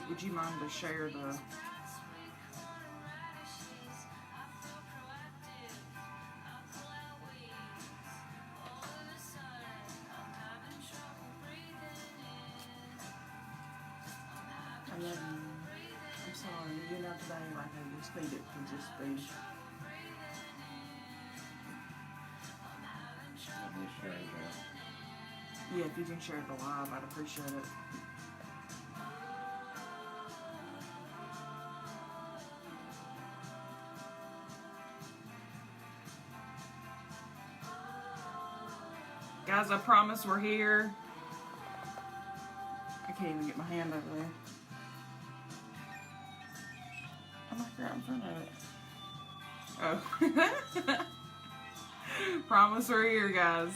would you mind to share the... I love you. I'm sorry. You know today, like I just need it to just be... Yeah, if you can share the live, I'd appreciate it. Guys, I promise we're here. I can't even get my hand over there. I'm like right in front of it. Oh. Promise we're here, guys.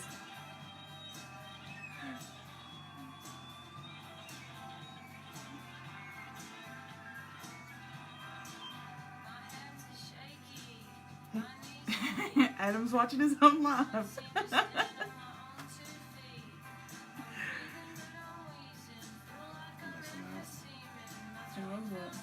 Adam's watching his own live. Who was it?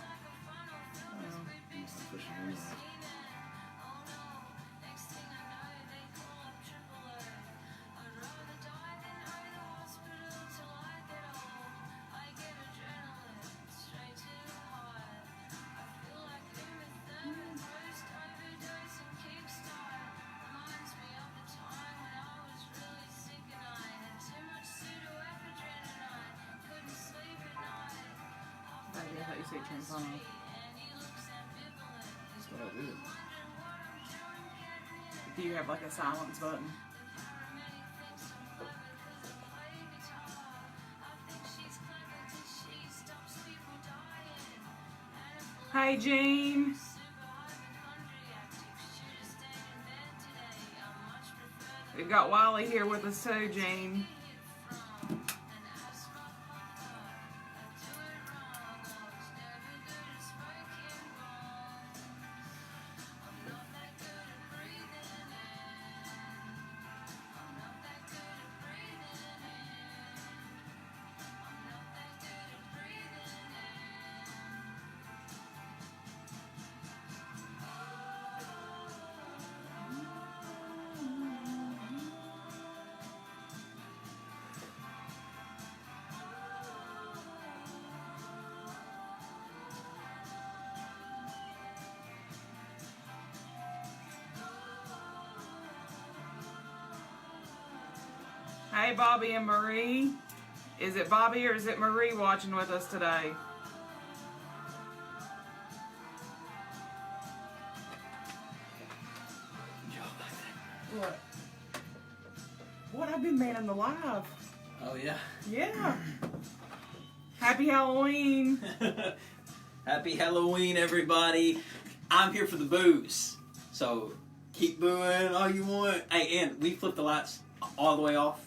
I thought you said Transformer. That's what I did. Do you have like a silence button? Hey, Jean. We've got Wiley here with us too, Jean. Hey, Bobby and Marie. Is it Bobby or is it Marie watching with us today? What? What? I've been manning the live. Oh, yeah? Yeah. Happy Halloween. Happy Halloween, everybody. I'm here for the booze. So keep booing all you want. Hey, and we flipped the lights all the way off.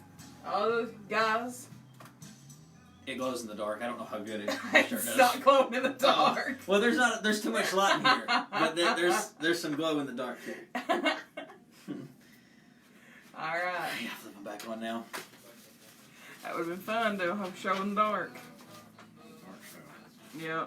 All those guys. It glows in the dark. I don't know how good it is. It's not glowing in the dark. Well, there's too much light in here. But there's some glow in the dark here. Alright. Yeah, flipping back on now. That would have been fun to have a show in the dark. Yep.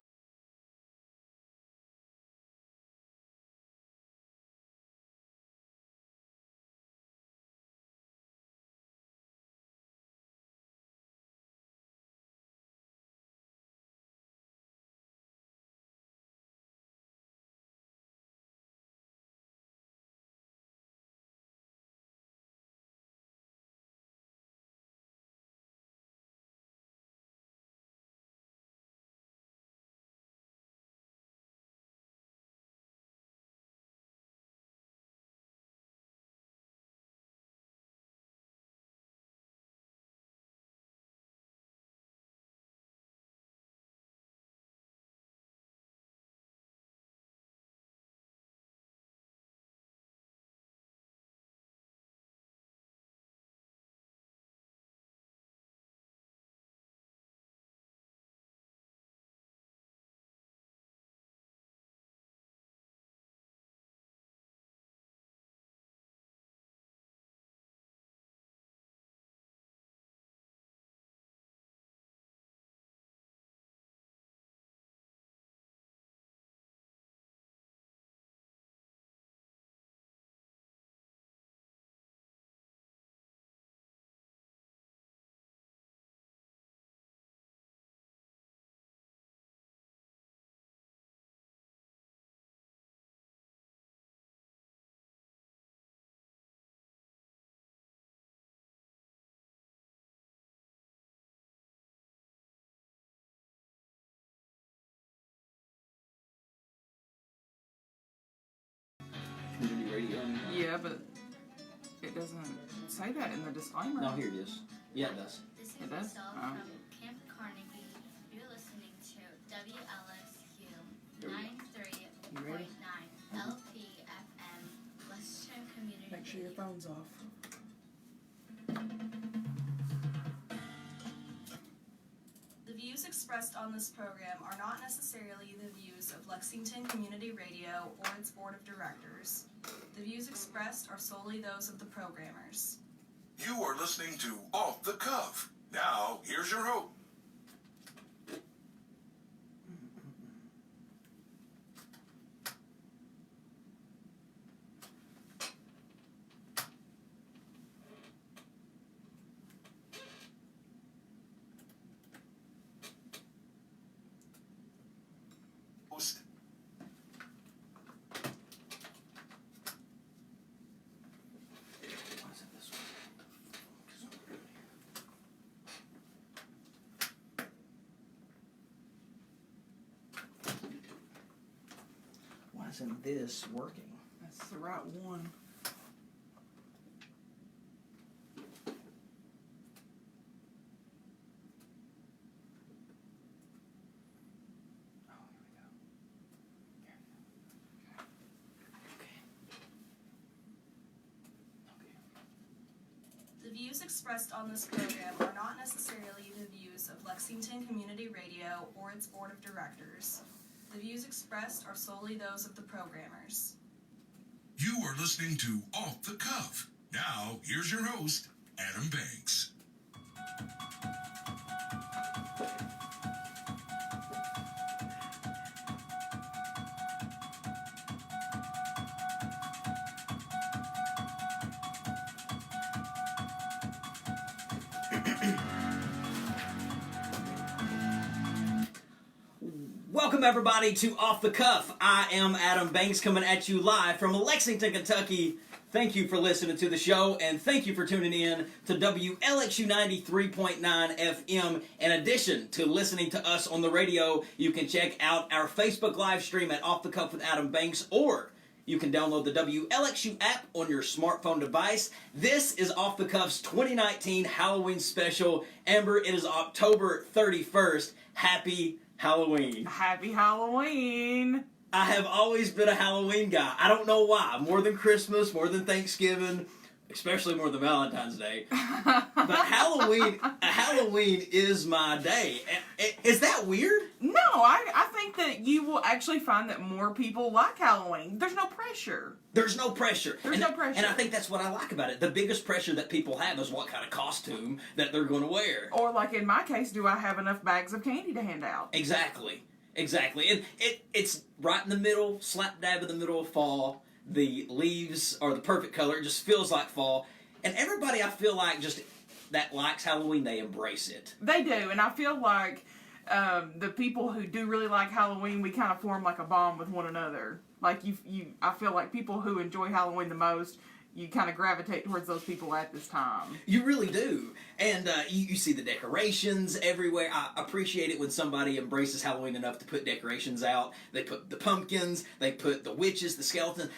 radio anymore. Yeah, but it doesn't say that in the disclaimer. No, here it is. Yeah, it does. This is It does? Michelle Oh. from Camp Carnegie. You're listening to WLSQ 93.9 LPFM, Western Community. Make sure your phone's off. The views expressed on this program are not necessarily the views of Lexington Community Radio or its board of directors. The views expressed are solely those of the programmers. You are listening to Off the Cuff. Now, here's your host. Why is it this way? Why isn't this working? That's the right one. Oh, here we go. Here. Okay. The views expressed on this program are not necessarily the views of Lexington Community Radio or its board of directors. The views expressed are solely those of the programmers. You are listening to Off the Cuff. Now, here's your host, Adam Banks. Welcome, everybody, to Off the Cuff. I am Adam Banks, coming at you live from Lexington, Kentucky. Thank you for listening to the show, and thank you for tuning in to WLXU 93.9 FM. In addition to listening to us on the radio, you can check out our Facebook live stream at Off the Cuff with Adam Banks, or you can download the WLXU app on your smartphone device. This is Off the Cuff's 2019 Halloween special. Amber, it is October 31st. Happy Halloween. Happy Halloween! I have always been a Halloween guy. I don't know why. More than Christmas, more than Thanksgiving, especially more than Valentine's Day. But Halloween is my day. Is that weird? No, I think that you will actually find that more people like Halloween. There's no pressure. There's no pressure. There's no pressure. And I think that's what I like about it. The biggest pressure that people have is what kind of costume that they're going to wear. Or like in my case, do I have enough bags of candy to hand out? Exactly. And it's right in the middle, slap dab in the middle of fall. The leaves are the perfect color. It just feels like fall. And everybody, I feel like, just that likes Halloween, they embrace it. They do, and I feel like the people who do really like Halloween, we kind of form like a bond with one another. Like I feel like people who enjoy Halloween the most, you kind of gravitate towards those people at this time. You really do. And you see the decorations everywhere. I appreciate it when somebody embraces Halloween enough to put decorations out. They put the pumpkins, they put the witches, the skeletons.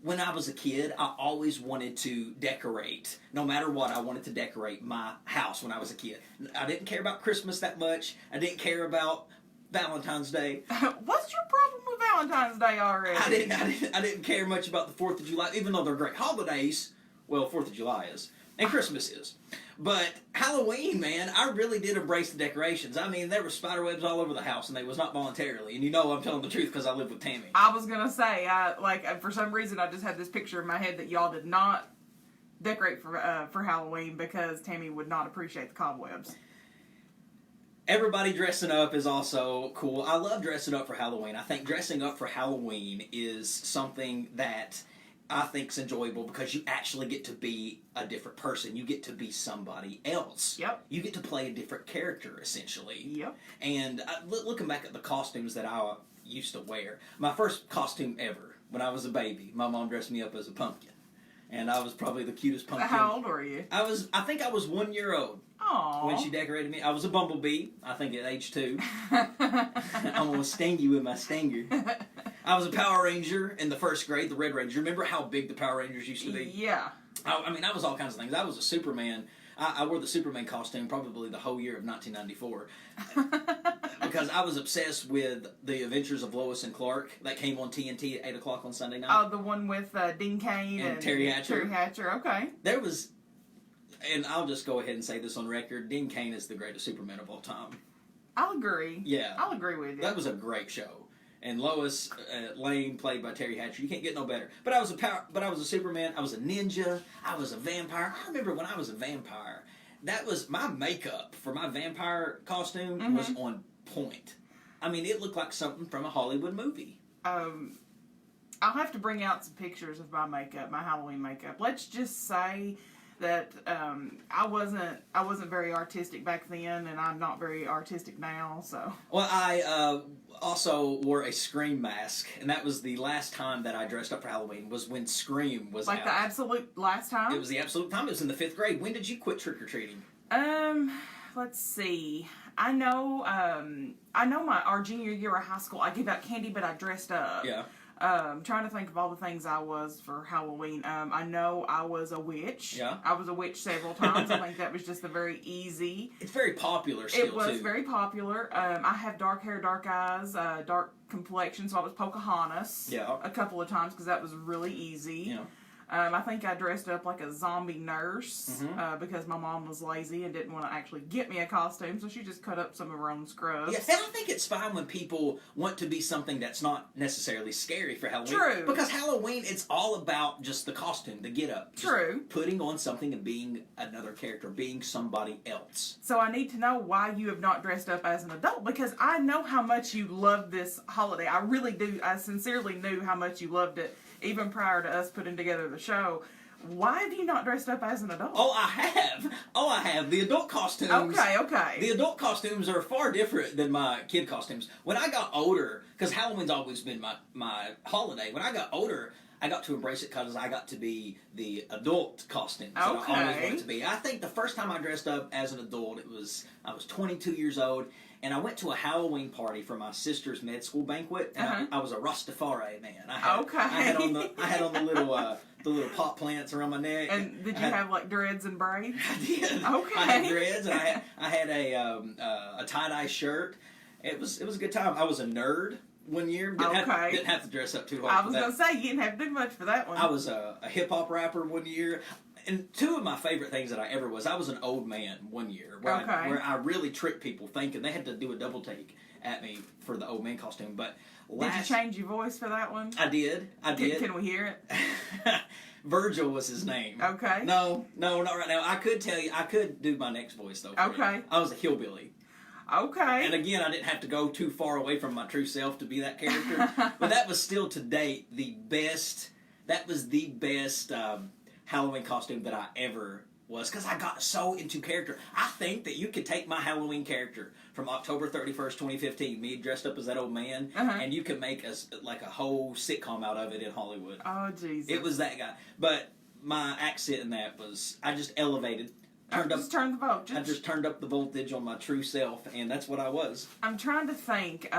When I was a kid, I always wanted to decorate. No matter what, I wanted to decorate my house when I was a kid. I didn't care about Christmas that much. I didn't care about Valentine's Day. What's your problem with Valentine's Day already? I didn't care much about the 4th of July, even though they're great holidays. Well, 4th of July is. And Christmas is. But Halloween, man, I really did embrace the decorations. I mean, there were spider webs all over the house, and they was not voluntarily. And you know I'm telling the truth because I live with Tammy. I was going to say, for some reason, I just had this picture in my head that y'all did not decorate for Halloween because Tammy would not appreciate the cobwebs. Everybody dressing up is also cool. I love dressing up for Halloween. I think dressing up for Halloween is something that I think is enjoyable because you actually get to be a different person. You get to be somebody else. Yep. You get to play a different character, essentially. Yep. And looking back at the costumes that I used to wear, my first costume ever, when I was a baby, my mom dressed me up as a pumpkin. And I was probably the cutest pumpkin. How old were you? I think I was 1 year old. Aww. When she decorated me. I was a bumblebee, I think at age 2. I'm going to sting you with my stinger. I was a Power Ranger in the first grade, the Red Ranger. Remember how big the Power Rangers used to be? Yeah. I mean, I was all kinds of things. I was a Superman. I wore the Superman costume probably the whole year of 1994 because I was obsessed with the Adventures of Lois and Clark that came on TNT at 8 o'clock on Sunday night. Oh, the one with Dean Cain And Terry Hatcher. Terry Hatcher, okay. There was, and I'll just go ahead and say this on record, Dean Cain is the greatest Superman of all time. I'll agree. Yeah. I'll agree with you. That was a great show. And Lois Lane, played by Terry Hatcher, you can't get no better. But I was a Superman. I was a ninja. I was a vampire. I remember when I was a vampire, that was my makeup for my vampire costume was on point. I mean, it looked like something from a Hollywood movie. I'll have to bring out some pictures of my makeup, my Halloween makeup. Let's just say that I wasn't very artistic back then, and I'm not very artistic now. So. Well, I also wore a Scream mask, and that was the last time that I dressed up for Halloween. Was when Scream was like out. the absolute last time. It was the absolute time. It was in the 5th grade. When did you quit trick or treating? Let's see. I know our junior year of high school, I gave out candy, but I dressed up. Yeah. Trying to think of all the things I was for Halloween. I know I was a witch. Yeah. I was a witch several times. I think that was just a very easy. It's very popular still, It was too. very popular. I have dark hair, dark eyes, dark complexion, so I was Pocahontas a couple of times because that was really easy. Yeah. I think I dressed up like a zombie nurse because my mom was lazy and didn't want to actually get me a costume, so she just cut up some of her own scrubs. Yeah, and I think it's fine when people want to be something that's not necessarily scary for Halloween. True. Because Halloween, it's all about just the costume, the get-up. Just True. putting on something and being another character, being somebody else. So I need to know why you have not dressed up as an adult, because I know how much you love this holiday. I really do. I sincerely knew how much you loved it, even prior to us putting together the show. Why have you not dressed up as an adult? Oh, I have. The adult costumes. Okay. The adult costumes are far different than my kid costumes. When I got older, because Halloween's always been my holiday, when I got older, I got to embrace it because I got to be the adult costumes that I always wanted to be. I think the first time I dressed up as an adult, I was 22 years old, and I went to a Halloween party for my sister's med school banquet, and I was a Rastafari man. I had on the little pot plants around my neck. And did you have like dreads and braids? I did. Okay. I had dreads, and I had a tie-dye shirt. It was a good time. I was a nerd one year. Didn't have to dress up too hard. I was going to say, you didn't have to do much for that one. I was a hip-hop rapper one year. And two of my favorite things that I ever was, I was an old man one year where I really tricked people thinking they had to do a double take at me for the old man costume. But did you change your voice for that one? I did. Can we hear it? Virgil was his name. Okay. No, not right now. I could tell you, I could do my next voice though. Okay. I was a hillbilly. Okay. And again, I didn't have to go too far away from my true self to be that character. But that was still to date the best. That was the best Halloween costume that I ever was, because I got so into character. I think that you could take my Halloween character from October 31st, 2015, me dressed up as that old man, and you could make a whole sitcom out of it in Hollywood. Oh, Jesus. It was that guy. But my accent in that was, I just elevated. I just turned up the voltage on my true self, and that's what I was. I'm trying to think.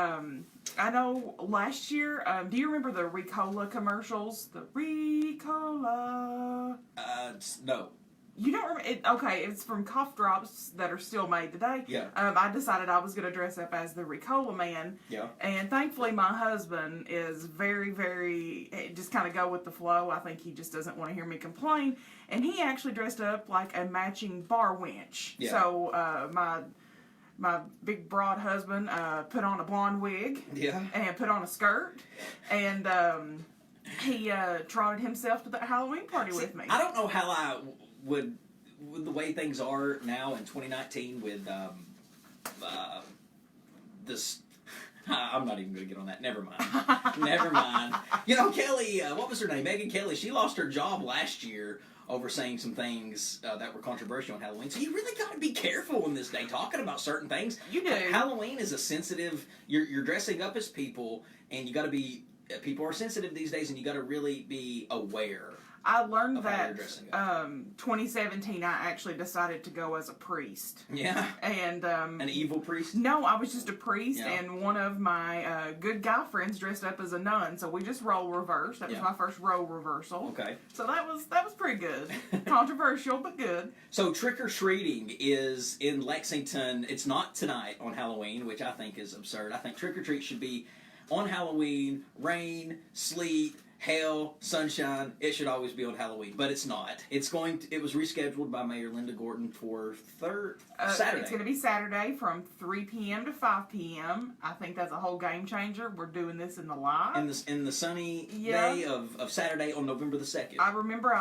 I know last year, do you remember the Ricola commercials? The Ricola. No. You don't remember it? Okay, it's from cough drops that are still made today. Yeah. I decided I was going to dress up as the Ricola man. Yeah. And thankfully, my husband is very, very just kind of go with the flow. I think he just doesn't want to hear me complain. And he actually dressed up like a matching bar winch. Yeah. So my big broad husband put on a blonde wig. Yeah. And put on a skirt. And he trotted himself to the Halloween party with me. I don't know how I would, with the way things are now in 2019 with this. I'm not even going to get on that. Never mind. You know, Kelly, what was her name? Megyn Kelly. She lost her job last year over saying some things that were controversial on Halloween. So you really got to be careful in this day talking about certain things. You do. Halloween is a sensitive. You're dressing up as people, and you got to be. People are sensitive these days, and you got to really be aware I learned of how that you're dressing up. 2017 I actually decided to go as a priest. Yeah. And An evil priest? no, I was just a priest, Yeah. and one of my good guy friends dressed up as a nun, so we just role reversed. That was Yeah. my first role reversal. Okay. So that was pretty good. Controversial, but good. So trick-or-treating is in Lexington. It's not tonight on Halloween, which I think is absurd. I think trick-or-treat should be on Halloween, rain, sleet, hail, sunshine. It should always be on Halloween, but it's not. It was rescheduled by Mayor Linda Gordon for Saturday. It's going to be Saturday from 3 p.m. to 5 p.m. I think that's a whole game changer. We're doing this in the live. in the sunny Yeah. day of Saturday on November the 2nd. I remember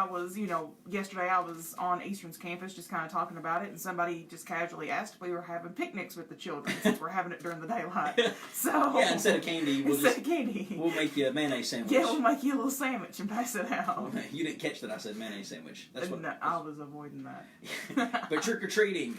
yesterday I was on Eastern's campus just kind of talking about it, and somebody just casually asked if we were having picnics with the children since we're having it during the daylight. So Yeah, instead of candy, we'll candy. make you a mayonnaise sandwich. Yeah, we'll make you a little sandwich and pass it out. You didn't catch that I said mayonnaise sandwich. That's what. No, I was avoiding that. But trick or treating,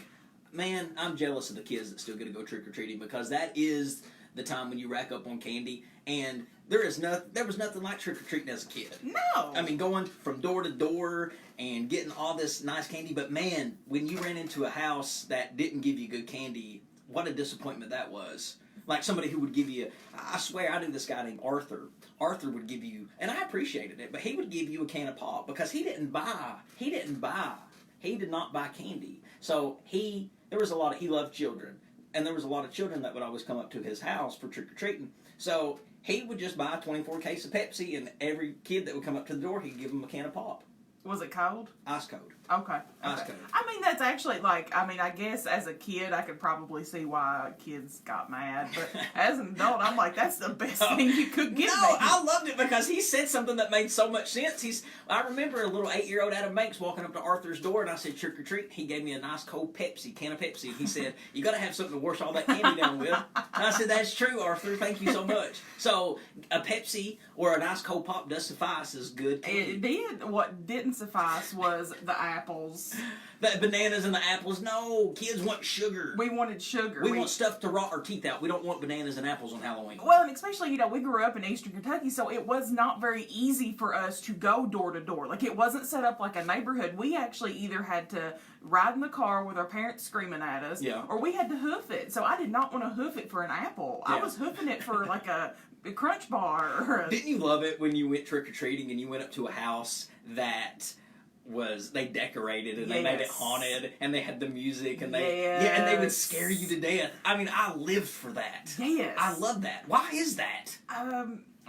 man, I'm jealous of the kids that still get to go trick or treating because that is the time when you rack up on candy, and there was nothing like trick or treating as a kid. No. I mean, going from door to door and getting all this nice candy, but man, when you ran into a house that didn't give you good candy, what a disappointment that was. Like somebody who would give you, I swear I knew this guy named Arthur. Arthur would give you, and I appreciated it, but he would give you a can of pop because he did not buy candy. So he loved children. And there was a lot of children that would always come up to his house for trick-or-treating. So he would just buy a 24 case of Pepsi, and every kid that would come up to the door, he'd give them a can of pop. Was it cold? Ice cold. Okay. Ice cold. I mean, that's actually I guess as a kid, I could probably see why kids got mad. But as an adult, I'm like, that's the best thing you could give No, me. I loved it because he said something that made so much sense. I remember a little 8-year-old Adam Banks walking up to Arthur's door, and I said, trick or treat. He gave me a nice cold can of Pepsi, and he said, you got to have something to wash all that candy down with. And I said, that's true, Arthur. Thank you so much. So a Pepsi or a nice cold pop does suffice as good candy. It did. What didn't suffice was the apples. The bananas and the apples. No, kids want sugar. We wanted sugar. We want stuff to rot our teeth out. We don't want bananas and apples on Halloween. Well, and especially, we grew up in Eastern Kentucky, so it was not very easy for us to go door to door. Like, it wasn't set up like a neighborhood. We actually either had to ride in the car with our parents screaming at us, Yeah. or we had to hoof it. So I did not want to hoof it for an apple. Yeah. I was hoofing it for, like, a Crunch Bar. Or Didn't you love it when you went trick-or-treating and you went up to a house that they decorated and they made it Yes. haunted and they had the music and and they would Yes. scare you to death. I mean, I lived for that. Yes. I love that. Why is that?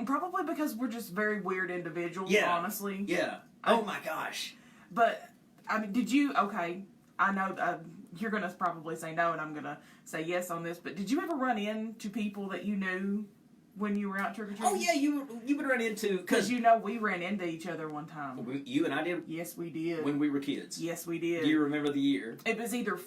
Probably because we're just very weird individuals, Yeah. honestly. Yeah. Oh my gosh. But, I mean, okay, I know you're going to probably say no, and I'm going to say yes on this, but did you ever run into people that you knew when you were out trick-or-treating? Oh yeah, you would run into Because we ran into each other one time. you and I did Yes, we did. when we were kids. Yes, we did. Do you remember the year? It was either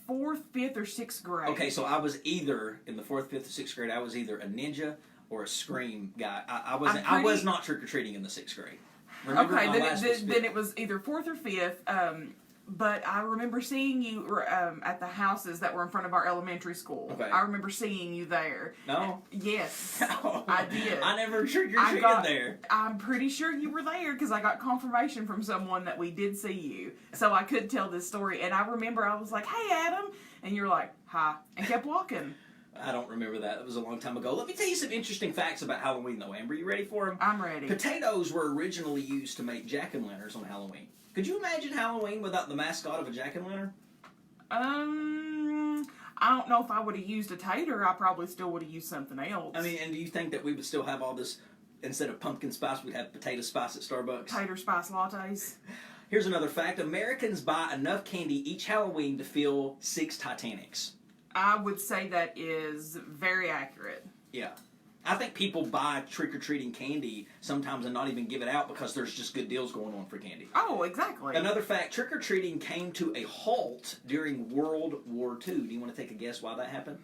4th, 5th, or 6th grade. Okay, so I was either in the 4th, 5th, or 6th grade. I was either a ninja or a scream guy. I was not trick or treating in the 6th grade. Remember, Okay, my last was then it was either 4th or 5th. But I remember seeing you at the houses that were in front of our elementary school. Okay. I remember seeing you there. No? Yes, No. I did. I never trick or treated there. I'm pretty sure you were there because I got confirmation from someone that we did see you. So I could tell this story. And I remember I was like, hey, Adam. And you're like, hi. And kept walking. I don't remember that. It was a long time ago. Let me tell you some interesting facts about Halloween, though, Amber. You ready for them? I'm ready. Potatoes were originally used to make jack-o'-lanterns on Halloween. Could you imagine Halloween without the mascot of a jack-o'-lantern? I don't know if I would have used a tater. I probably still would have used something else. I mean, and do you think that we would still have all this, instead of pumpkin spice, we'd have potato spice at Starbucks? Tater spice lattes. Here's another fact. Americans buy enough candy each Halloween to fill 6 Titanics. I would say that is very accurate. Yeah. I think people buy trick-or-treating candy sometimes and not even give it out because there's just good deals going on for candy. Oh, exactly. Another fact, trick-or-treating came to a halt during World War II. Do you want to take a guess why that happened?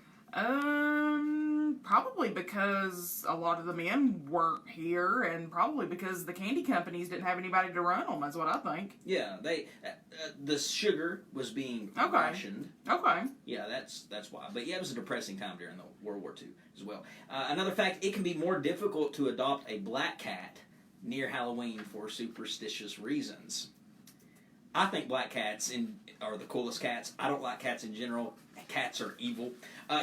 Probably because a lot of the men weren't here, and probably because the candy companies didn't have anybody to run them. That's what I think. Yeah, the sugar was being Okay. rationed. Okay. Yeah, that's why. But yeah, it was a depressing time during the World War II as well. Another fact, it can be more difficult to adopt a black cat near Halloween for superstitious reasons. I think black cats are the coolest cats. I don't like cats in general. Cats are evil.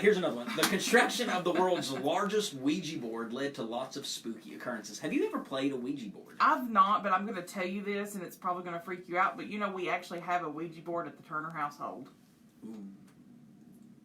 Here's another one. The construction of the world's largest Ouija board led to lots of spooky occurrences. Have you ever played a Ouija board? I've not, but I'm going to tell you this, and it's probably going to freak you out, but you know we actually have a Ouija board at the Turner household. Ooh.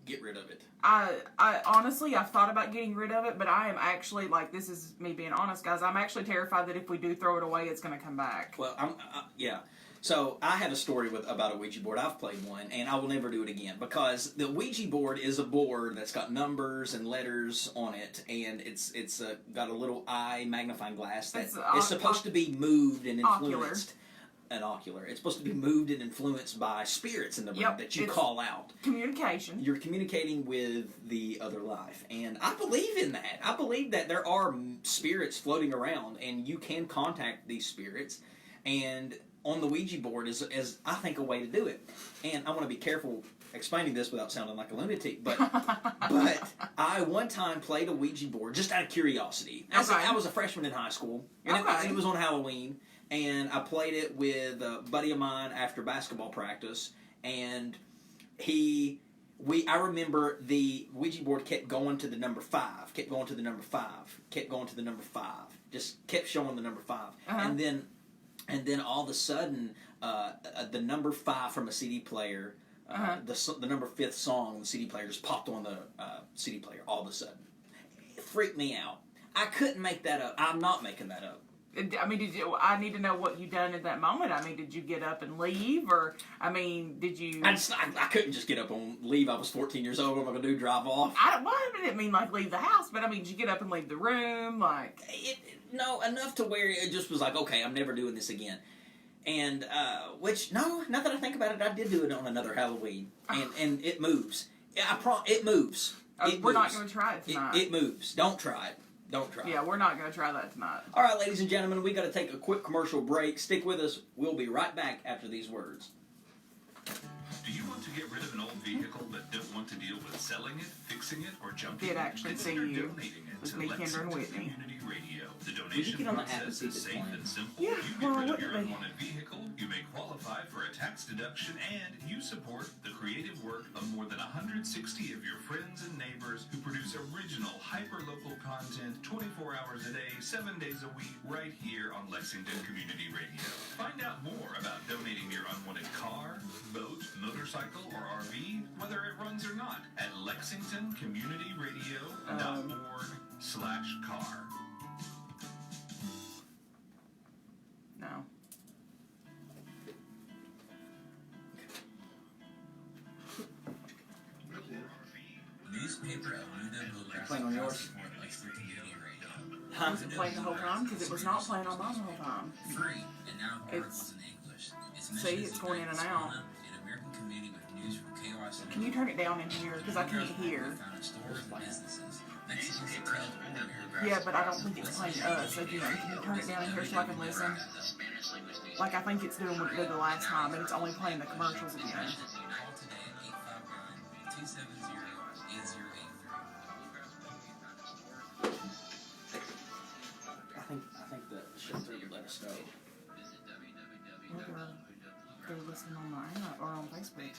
Get rid of it. I honestly, I've thought about getting rid of it, but I am actually, like, this is me being honest, guys, I'm actually terrified that if we do throw it away, it's going to come back. Well, yeah. So I have a story about a Ouija board. I've played one, and I will never do it again because the Ouija board is a board that's got numbers and letters on it, and it's got a little eye magnifying glass that is supposed to be moved and influenced. An ocular. It's supposed to be moved and influenced by spirits in the room that you call out. Communication. You're communicating with the other life, and I believe in that. I believe that there are spirits floating around, and you can contact these spirits, and on the Ouija board is I think a way to do it. And I want to be careful explaining this without sounding like a lunatic, but I one time played a Ouija board just out of curiosity. I was a freshman in high school, and it was on Halloween, and I played it with a buddy of mine after basketball practice, and I remember the Ouija board kept going to the number 5, kept going to the number 5, kept going to the number 5, just kept showing the number 5, and then all of a sudden, the number 5 from a CD player, the number 5th song on the CD player just popped on the CD player all of a sudden. It freaked me out. I couldn't make that up. I'm not making that up. I mean, I need to know what you done at that moment. I mean, did you get up and leave, or I mean, did you? I couldn't just get up and leave. I was 14 years old. What am I gonna do? Drive off? I didn't mean like leave the house, but I mean, did you get up and leave the room? Like, no, enough to where it just was like, okay, I'm never doing this again. And now that I think about it, I did do it on another Halloween, and it moves. It moves. We're not going to try it tonight. It moves. Don't try it. Don't try. Yeah, we're not going to try that tonight. All right, ladies and gentlemen, we got to take a quick commercial break. Stick with us. We'll be right back after these words. Do you want to get rid of an old vehicle but don't want to deal with selling it, fixing it, or junking Did it? actually see Consider you donating it with to me, Kendra, and Lexington Whitney. Community Radio. The Will you donation get on the app and process see is this safe one? and simple. Yeah, You get well, rid of wouldn't your they? unwanted vehicle, you may qualify for a tax deduction, and you support the creative work of more than 160 of your friends and neighbors who produce original, hyper-local content 24 hours a day, 7 days a week, right here on Lexington Community Radio. Find out more about donating your unwanted car, boat, motorcycle, or RV, whether it runs or not, at lexingtoncommunityradio.org/car. No. Newspaper of Luna Playing on yours? support Lexington Community Radio. Huh? Was it playing the whole time? Because it was not playing on mine the whole time. Free and now It's- articles in English. Its see, mission is it's to going in unite and out. An American community with news from KRS. Can you turn it down in here? Because I can't hear. Found in stores and businesses. Mexicans have trailed ordinary. Yeah, but I don't think it's playing us again. Can you turn it down in here so I can listen? Like I think it's doing what it did the last time, and it's only playing the commercials again. Call today at 859-270-8083. I think the shelter would let us know. They're listening on my app or on Facebook.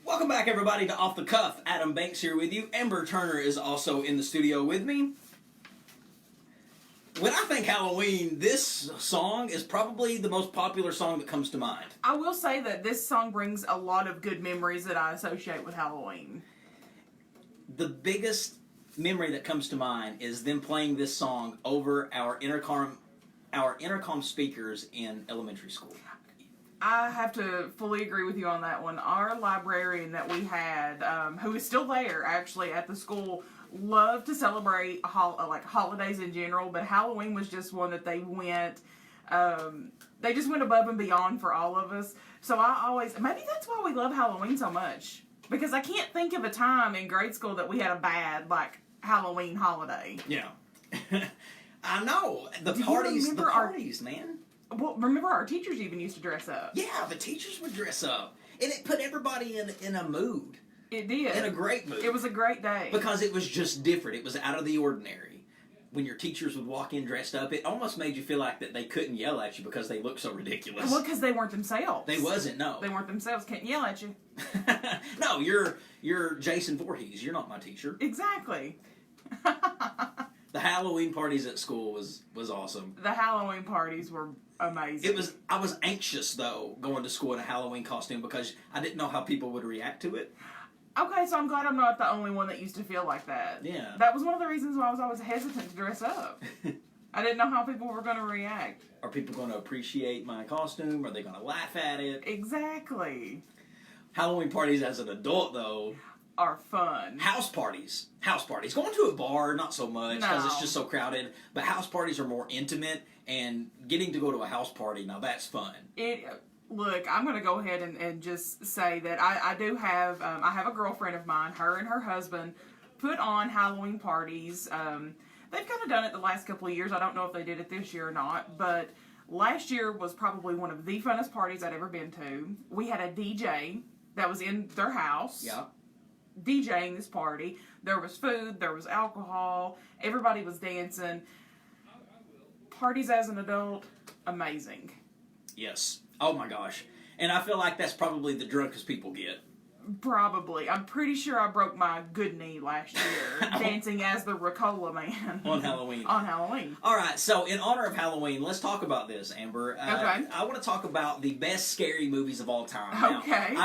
Welcome back, everybody, to Off the Cuff. Adam Banks here with you. Ember Turner is also in the studio with me. When I think Halloween, this song is probably the most popular song that comes to mind. I will say that this song brings a lot of good memories that I associate with Halloween. The biggest memory that comes to mind is them playing this song over our intercom speakers in elementary school. I have to fully agree with you on that one. Our librarian that we had, who is still there actually at the school, loved to celebrate like holidays in general, but Halloween was just one that they went above and beyond for all of us. So maybe that's why we love Halloween so much. Because I can't think of a time in grade school that we had a bad, like, Halloween holiday. Yeah. I know. The Do you parties, remember man. Well, remember our teachers even used to dress up. Yeah, the teachers would dress up. And it put everybody in a mood. It did. In a great mood. It was a great day. Because it was just different. It was out of the ordinary. When your teachers would walk in dressed up, it almost made you feel like that they couldn't yell at you because they looked so ridiculous. Well, because they weren't themselves. They wasn't, no. They weren't themselves. Can't yell at you. No, you're Jason Voorhees. You're not my teacher. Exactly. The Halloween parties at school was awesome. The Halloween parties were amazing. I was anxious though going to school in a Halloween costume because I didn't know how people would react to it. Okay, so I'm glad I'm not the only one that used to feel like that. Yeah. That was one of the reasons why I was always hesitant to dress up. I didn't know how people were going to react. Are people going to appreciate my costume? Are they going to laugh at it? Exactly. Halloween parties as an adult though Are fun. House parties. Going to a bar, not so much because it's No. just so crowded. But house parties are more intimate, and getting to go to a house party, now that's fun. Look, I'm going to go ahead and just say that I do have, I have a girlfriend of mine, her and her husband put on Halloween parties. They've kind of done it the last couple of years. I don't know if they did it this year or not, but last year was probably one of the funnest parties I'd ever been to. We had a DJ that was in their house. Yeah. DJing this party. There was food, there was alcohol, everybody was dancing. Parties as an adult, amazing. Yes. Oh my gosh. And I feel like that's probably the drunkest people get. Probably. I'm pretty sure I broke my good knee last year dancing as the Ricola Man. On Halloween. On Halloween. All right, so in honor of Halloween, let's talk about this, Amber. Okay. I want to talk about the best scary movies of all time. Now, Okay.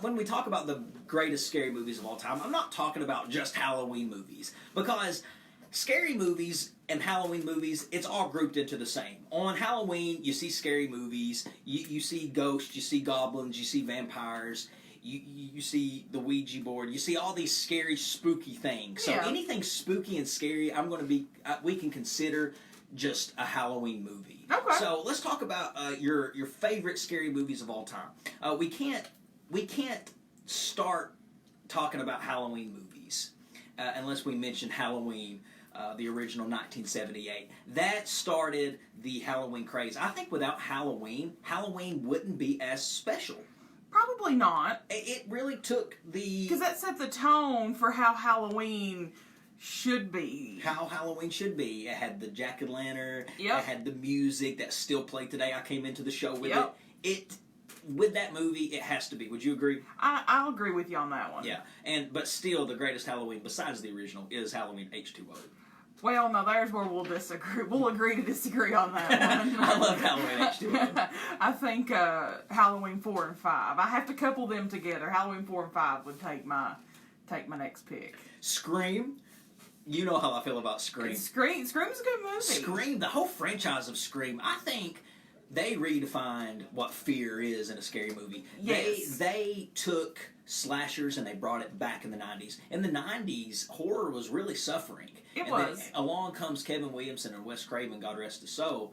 when we talk about the greatest scary movies of all time, I'm not talking about just Halloween movies because scary movies and Halloween movies, it's all grouped into the same. On Halloween, you see scary movies, you see ghosts, you see goblins, you see vampires. You see the Ouija board. You see all these scary, spooky things. So Yeah. anything spooky and scary, we can consider just a Halloween movie. Okay. So let's talk about your favorite scary movies of all time. We can't start talking about Halloween movies unless we mention Halloween. The original 1978. That started the Halloween craze. I think without Halloween wouldn't be as special. Probably not. It really took the... Because that set the tone for how Halloween should be. How Halloween should be. It had the jack-o'-lantern. Yep. It had the music that still played today. I came into the show with Yep. it. With that movie, it has to be. Would you agree? I'll agree with you on that one. Yeah. But still, the greatest Halloween, besides the original, is Halloween H2O. Well, no, there's where we'll disagree. We'll agree to disagree on that one. I love Halloween H2O. I think Halloween 4 and 5. I have to couple them together. Halloween 4 and 5 would take my next pick. Scream. You know how I feel about Scream. Scream's a good movie. Scream, the whole franchise of Scream, I think they redefined what fear is in a scary movie. Yes. They took slashers and they brought it back in the 90s. In the 90s, horror was really suffering. It and was. Then along comes Kevin Williamson and Wes Craven, God rest his soul,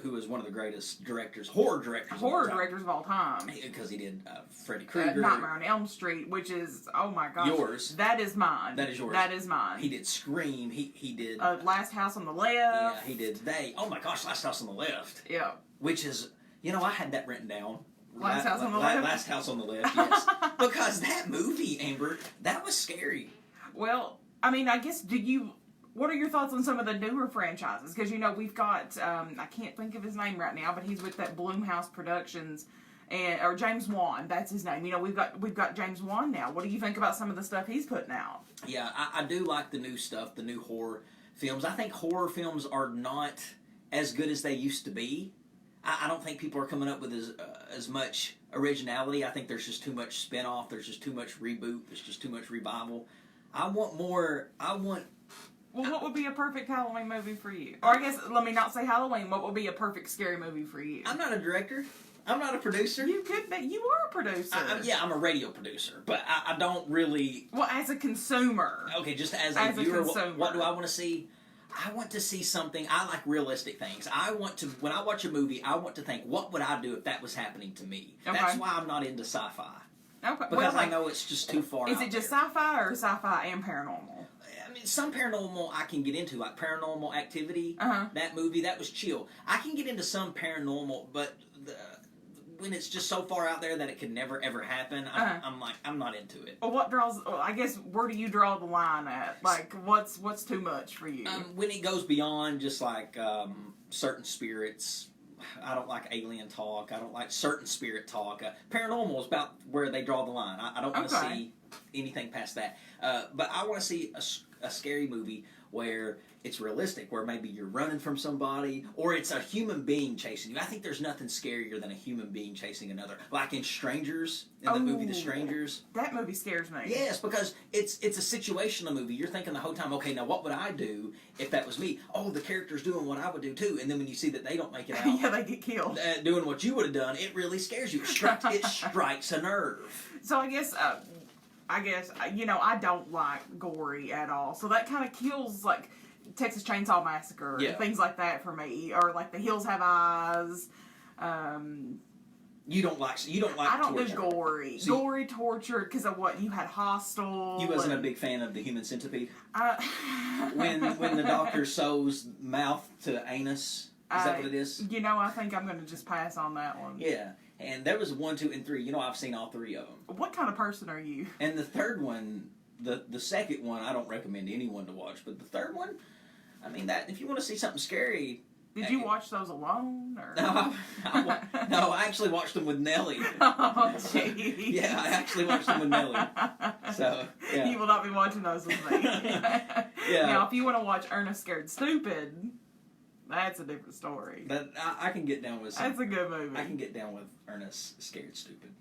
who is one of the greatest horror directors of all time. Because he did Freddy Krueger. Nightmare on Elm Street, which is, oh my gosh. Yours. That is mine. That is yours. That is mine. He did Scream. He did... Last House on the Left. Yeah, he did Oh my gosh, Last House on the Left. Yeah. Which is, I had that written down. Last House on the Left? Last House on the Left, yes. Because that movie, Amber, that was scary. Well, I mean, I guess, what are your thoughts on some of the newer franchises? Because, we've got, I can't think of his name right now, but he's with that Blumhouse Productions, or James Wan, that's his name. We've got James Wan now. What do you think about some of the stuff he's putting out? Yeah, I do like the new stuff, the new horror films. I think horror films are not as good as they used to be. I don't think people are coming up with as much originality. I think there's just too much spin-off. There's just too much reboot. There's just too much revival. I want more. Well, what would be a perfect Halloween movie for you? Or I guess, let me not say Halloween. What would be a perfect scary movie for you? I'm not a director. I'm not a producer. You could be. You are a producer. I'm a radio producer, but I don't really... Well, as a consumer. Okay, just as a viewer, consumer. What do I want to see? I want to see something... I like realistic things. When I watch a movie, I want to think, what would I do if that was happening to me? Okay. That's why I'm not into sci-fi. Okay. Because Well, I know it's just too far is out it just there. sci-fi or sci-fi and paranormal? I mean, some paranormal I can get into, like Paranormal Activity. Uh-huh. That movie, that was chill. I can get into some paranormal, but when it's just so far out there that it could never ever happen, I'm like, I'm not into it. Well, I guess, where do you draw the line at? Like, what's too much for you? When it goes beyond just like certain spirits, I don't like alien talk. I don't like certain spirit talk. Paranormal is about where they draw the line. I don't want to see anything past that. But I want to see a scary movie where it's realistic, where maybe you're running from somebody, or it's a human being chasing you. I think there's nothing scarier than a human being chasing another. Like in Strangers, in the movie The Strangers. That movie scares me. Yes, because it's a situational movie. You're thinking the whole time, okay, now what would I do if that was me? Oh, the character's doing what I would do too. And then when you see that they don't make it out, Yeah, they get killed. doing what you would have done, it really scares you. It strikes a nerve. So I guess, I don't like gory at all. So that kind of kills, like, Texas Chainsaw Massacre, and things like that for me, or like The Hills Have Eyes. You don't like I don't torture. do gory. So gory torture because of what you had. Hostel. You wasn't a big fan of the Human Centipede Uh, when the doctor sews mouth to anus. Is that what it is? I think I'm going to just pass on that one. Yeah, and there was 1, 2, and 3. I've seen all 3 of them. What kind of person are you? And the third one, the second one, I don't recommend anyone to watch. But the third one, I mean, that if you want to see something scary. Did you watch those alone? Or? No, I actually watched them with Nellie. Oh, jeez. Yeah, I actually watched them with Nellie. So, yeah. You will not be watching those with me. Yeah. Now, if you want to watch Ernest Scared Stupid, that's a different story. But I can get down with That's a good movie. I can get down with Ernest Scared Stupid.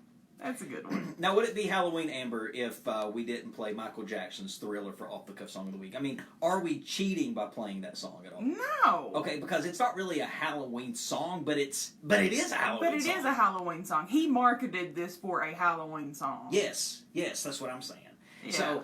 That's a good one. Now, would it be Halloween, Amber, if we didn't play Michael Jackson's Thriller for Off the Cuff Song of the Week? I mean, are we cheating by playing that song at all? No. Okay, because it's not really a Halloween song, but it is a Halloween But it song. is a Halloween song. He marketed this for a Halloween song. Yes, that's what I'm saying. Yeah. So,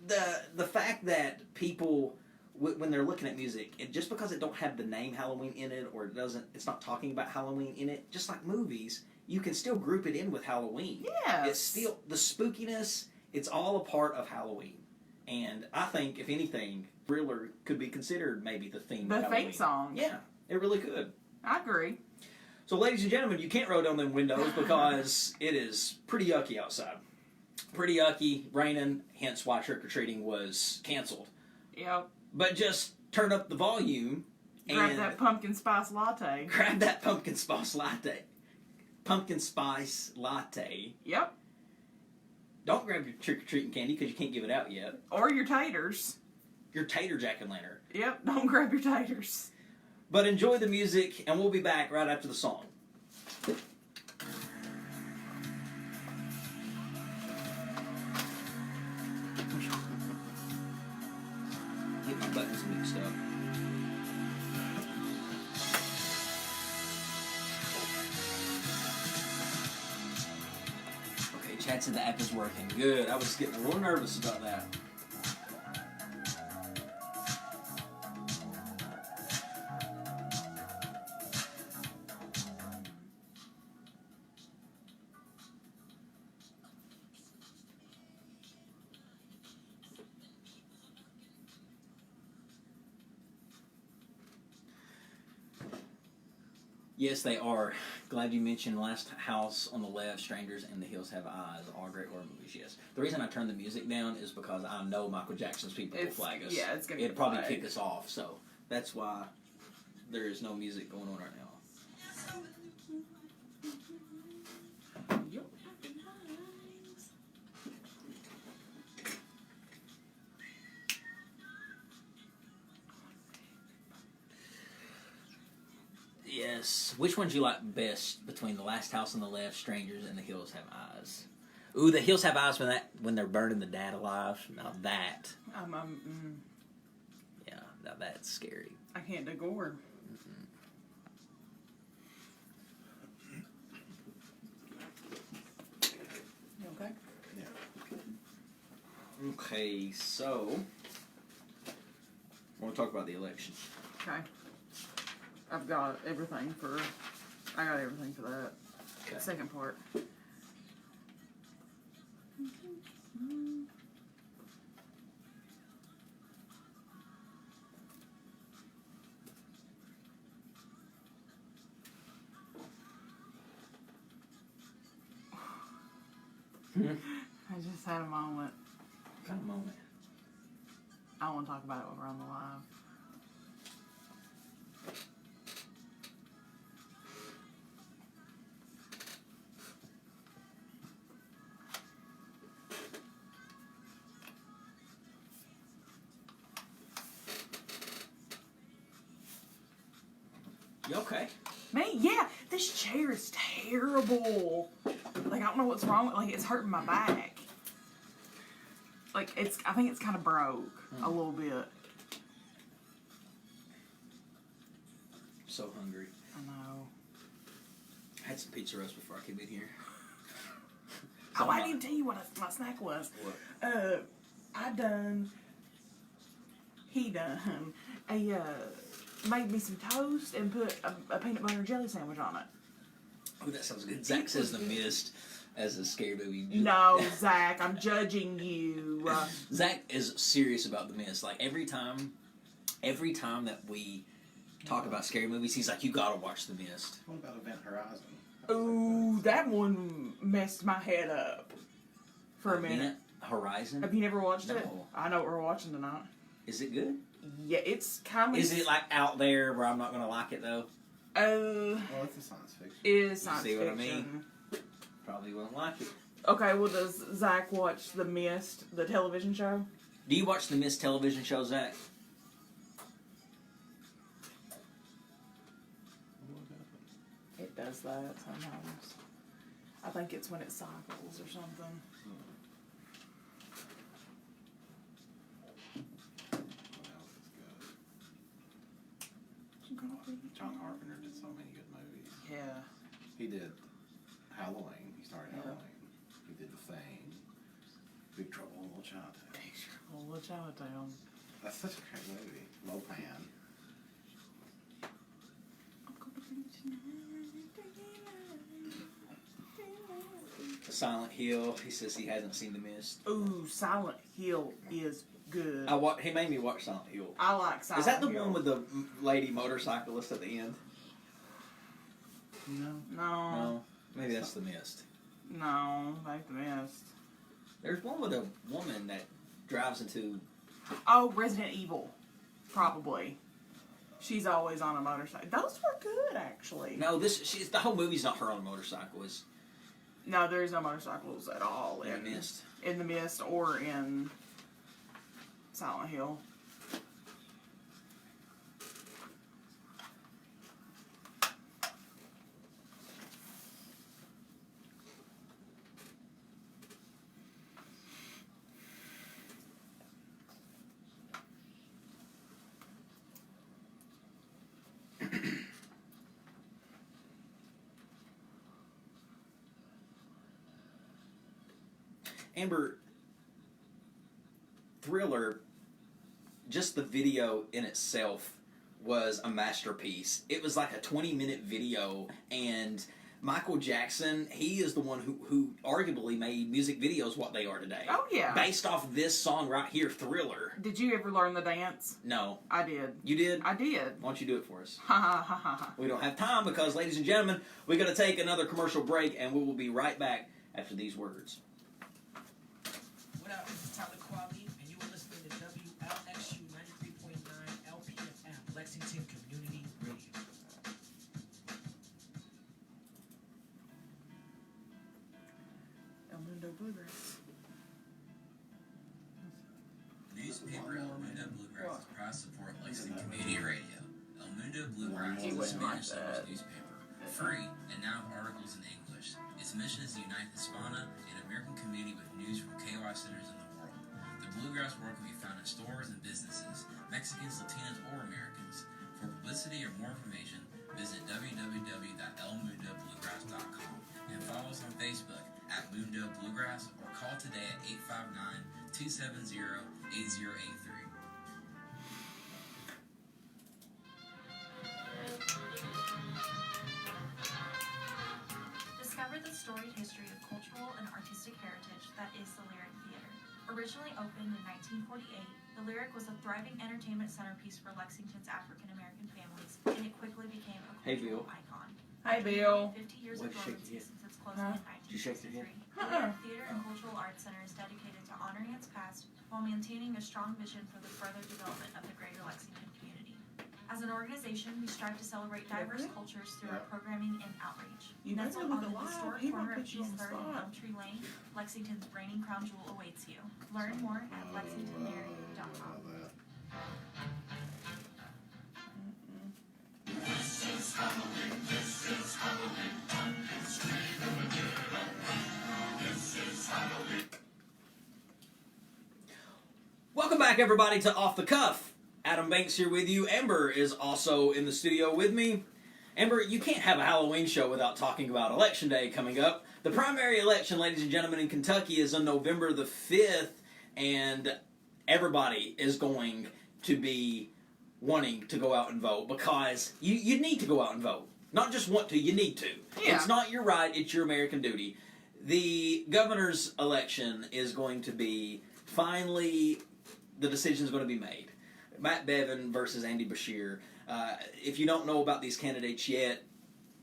the fact that people, when they're looking at music, just because it don't have the name Halloween in it, or it's not talking about Halloween in it, just like movies, you can still group it in with Halloween. Yes. It's still, the spookiness, it's all a part of Halloween. And I think, if anything, Thriller could be considered maybe the theme of Halloween. theme song. Yeah, it really could. I agree. So, ladies and gentlemen, you can't roll down them windows because it is pretty yucky outside. Pretty yucky, raining, hence why trick-or-treating was canceled. Yep. But just turn up the volume Grab and that pumpkin spice latte. grab that pumpkin spice latte. Pumpkin spice latte. Yep. Don't grab your trick-or-treating candy because you can't give it out yet. Or your taters. Your tater jack-o'-lantern. Yep, don't grab your taters. But enjoy the music, and we'll be back right after the song. Get my buttons mixed up. Okay, Chad said the app is working. Good. I was getting a little nervous about that. Yes, they are. Glad you mentioned Last House on the Left, Strangers, and The Hills Have Eyes. All great horror movies, yes. The reason I turned the music down is because I know Michael Jackson's people will flag us. Yeah, it's going to It'd probably kick us off, so that's why there is no music going on right now. Yes. Which one do you like best between The Last House on the Left, Strangers, and The Hills Have Eyes? Ooh, The Hills Have Eyes when they're burning the dad alive. Now that. Yeah, now that's scary. I can't do gore. You okay? Okay, so we're going to talk about the election. Okay. I got everything for that. Okay. Second part. I just had a moment. What kind of moment? I want to talk about it when we're on the live. You okay? Man, yeah, this chair is terrible. Like, I don't know what's wrong with like it's hurting my back. Like I think it's kinda broke a little bit. So hungry. I know. I had some pizza roast before I came in here. Oh, I didn't tell you what my snack was. What? He done made me some toast and put a peanut butter and jelly sandwich on it. Oh, that sounds good. Zach says The Mist as a scary movie. No, Zach, I'm judging you. Zach is serious about The Mist. Like every time that we talk about scary movies, he's like, "You gotta watch The Mist." What about Event Horizon? Ooh, that one messed my head up for a minute. Event Horizon? Have you never watched it? No. I know what we're watching tonight. Is it good? Yeah, it's kind of. Is it like out there where I'm not gonna like it though? Well, it's a science fiction. It is science See what I fiction. mean? Probably won't like it. Okay, well, does Zach watch The Mist, the television show? Do you watch The Mist television show, Zach? It does that sometimes. I think it's when it cycles or something. What else is good? John Carpenter did so many good movies. Yeah. He did Halloween. He started Yeah. Halloween. He did The Thing. Big Trouble in Little Chinatown. Picture of Little Chinatown. That's such a great movie. Lopan. Silent Hill. He says he hasn't seen The Mist. Ooh, Silent Hill is good. He made me watch Silent Hill. I like Silent Is that the Hill. one with the lady motorcyclist at the end? No. No. No. Maybe that's The Mist. No, like The Mist. There's one with a woman that drives into... Oh, Resident Evil. Probably. She's always on a motorcycle. Those were good, actually. No, the whole movie's not her on a motorcycle. It's No, there's no motorcycles at all in The Mist. In The Mist or in Silent Hill. Amber, Thriller, just the video in itself was a masterpiece. It was like a 20-minute video, and Michael Jackson, he is the one who arguably made music videos what they are today. Oh, yeah. Based off this song right here, Thriller. Did you ever learn the dance? No. I did. You did? I did. Why don't you do it for us? Ha ha ha ha. We don't have time because, ladies and gentlemen, we're going to take another commercial break, and we will be right back after these words. What up? This is Tyler Qualley, and you are listening to WLXU 93.9 LPFM, Lexington Community Radio. El Mundo Bluegrass. Newspaper El Mundo Bluegrass is proud to support Lexington Community Radio. El Mundo Bluegrass He is a wouldn't like Spanish language that. newspaper, free and now with articles in English. Its mission is to unite Hispana and American community with news from KY centers in the world. The Bluegrass work can be found in stores and businesses, Mexicans, Latinos, or Americans. For publicity or more information, visit www.elmundobluegrass.com and follow us on Facebook at Mundo Bluegrass or call today at 859-270-8083. Discover the storied history of cultural and artistic heritage that is the Lyric Theater. Originally opened in 1948, the Lyric was a thriving entertainment centerpiece for Lexington's African American families, and it quickly became a cultural icon. Hi, Bill. 50 years of Why'd you shake dormancy your head? since its closing in Did you shake your 1963. head? The Lyric Theater and Cultural Arts Center is dedicated to honoring its past while maintaining a strong vision for the further development of the greater Lexington community. As an organization, we strive to celebrate diverse cultures through our programming and outreach. You Nestled better on the look alive. historic He might corner of put you on East the 3rd and spot. Elmtree Lane, Lexington's reigning crown jewel awaits you. Learn more at lexingtonlyric.com. Welcome back, everybody, to Off the Cuff. Adam Banks here with you. Amber is also in the studio with me. Amber, you can't have a Halloween show without talking about Election Day coming up. The primary election, ladies and gentlemen, in Kentucky is on November the 5th, and everybody is going to be wanting to go out and vote because you need to go out and vote. Not just want to, you need to. Yeah. It's not your right, it's your American duty. The governor's election is going to be, finally, the decision is going to be made. Matt Bevin versus Andy Beshear. If you don't know about these candidates yet,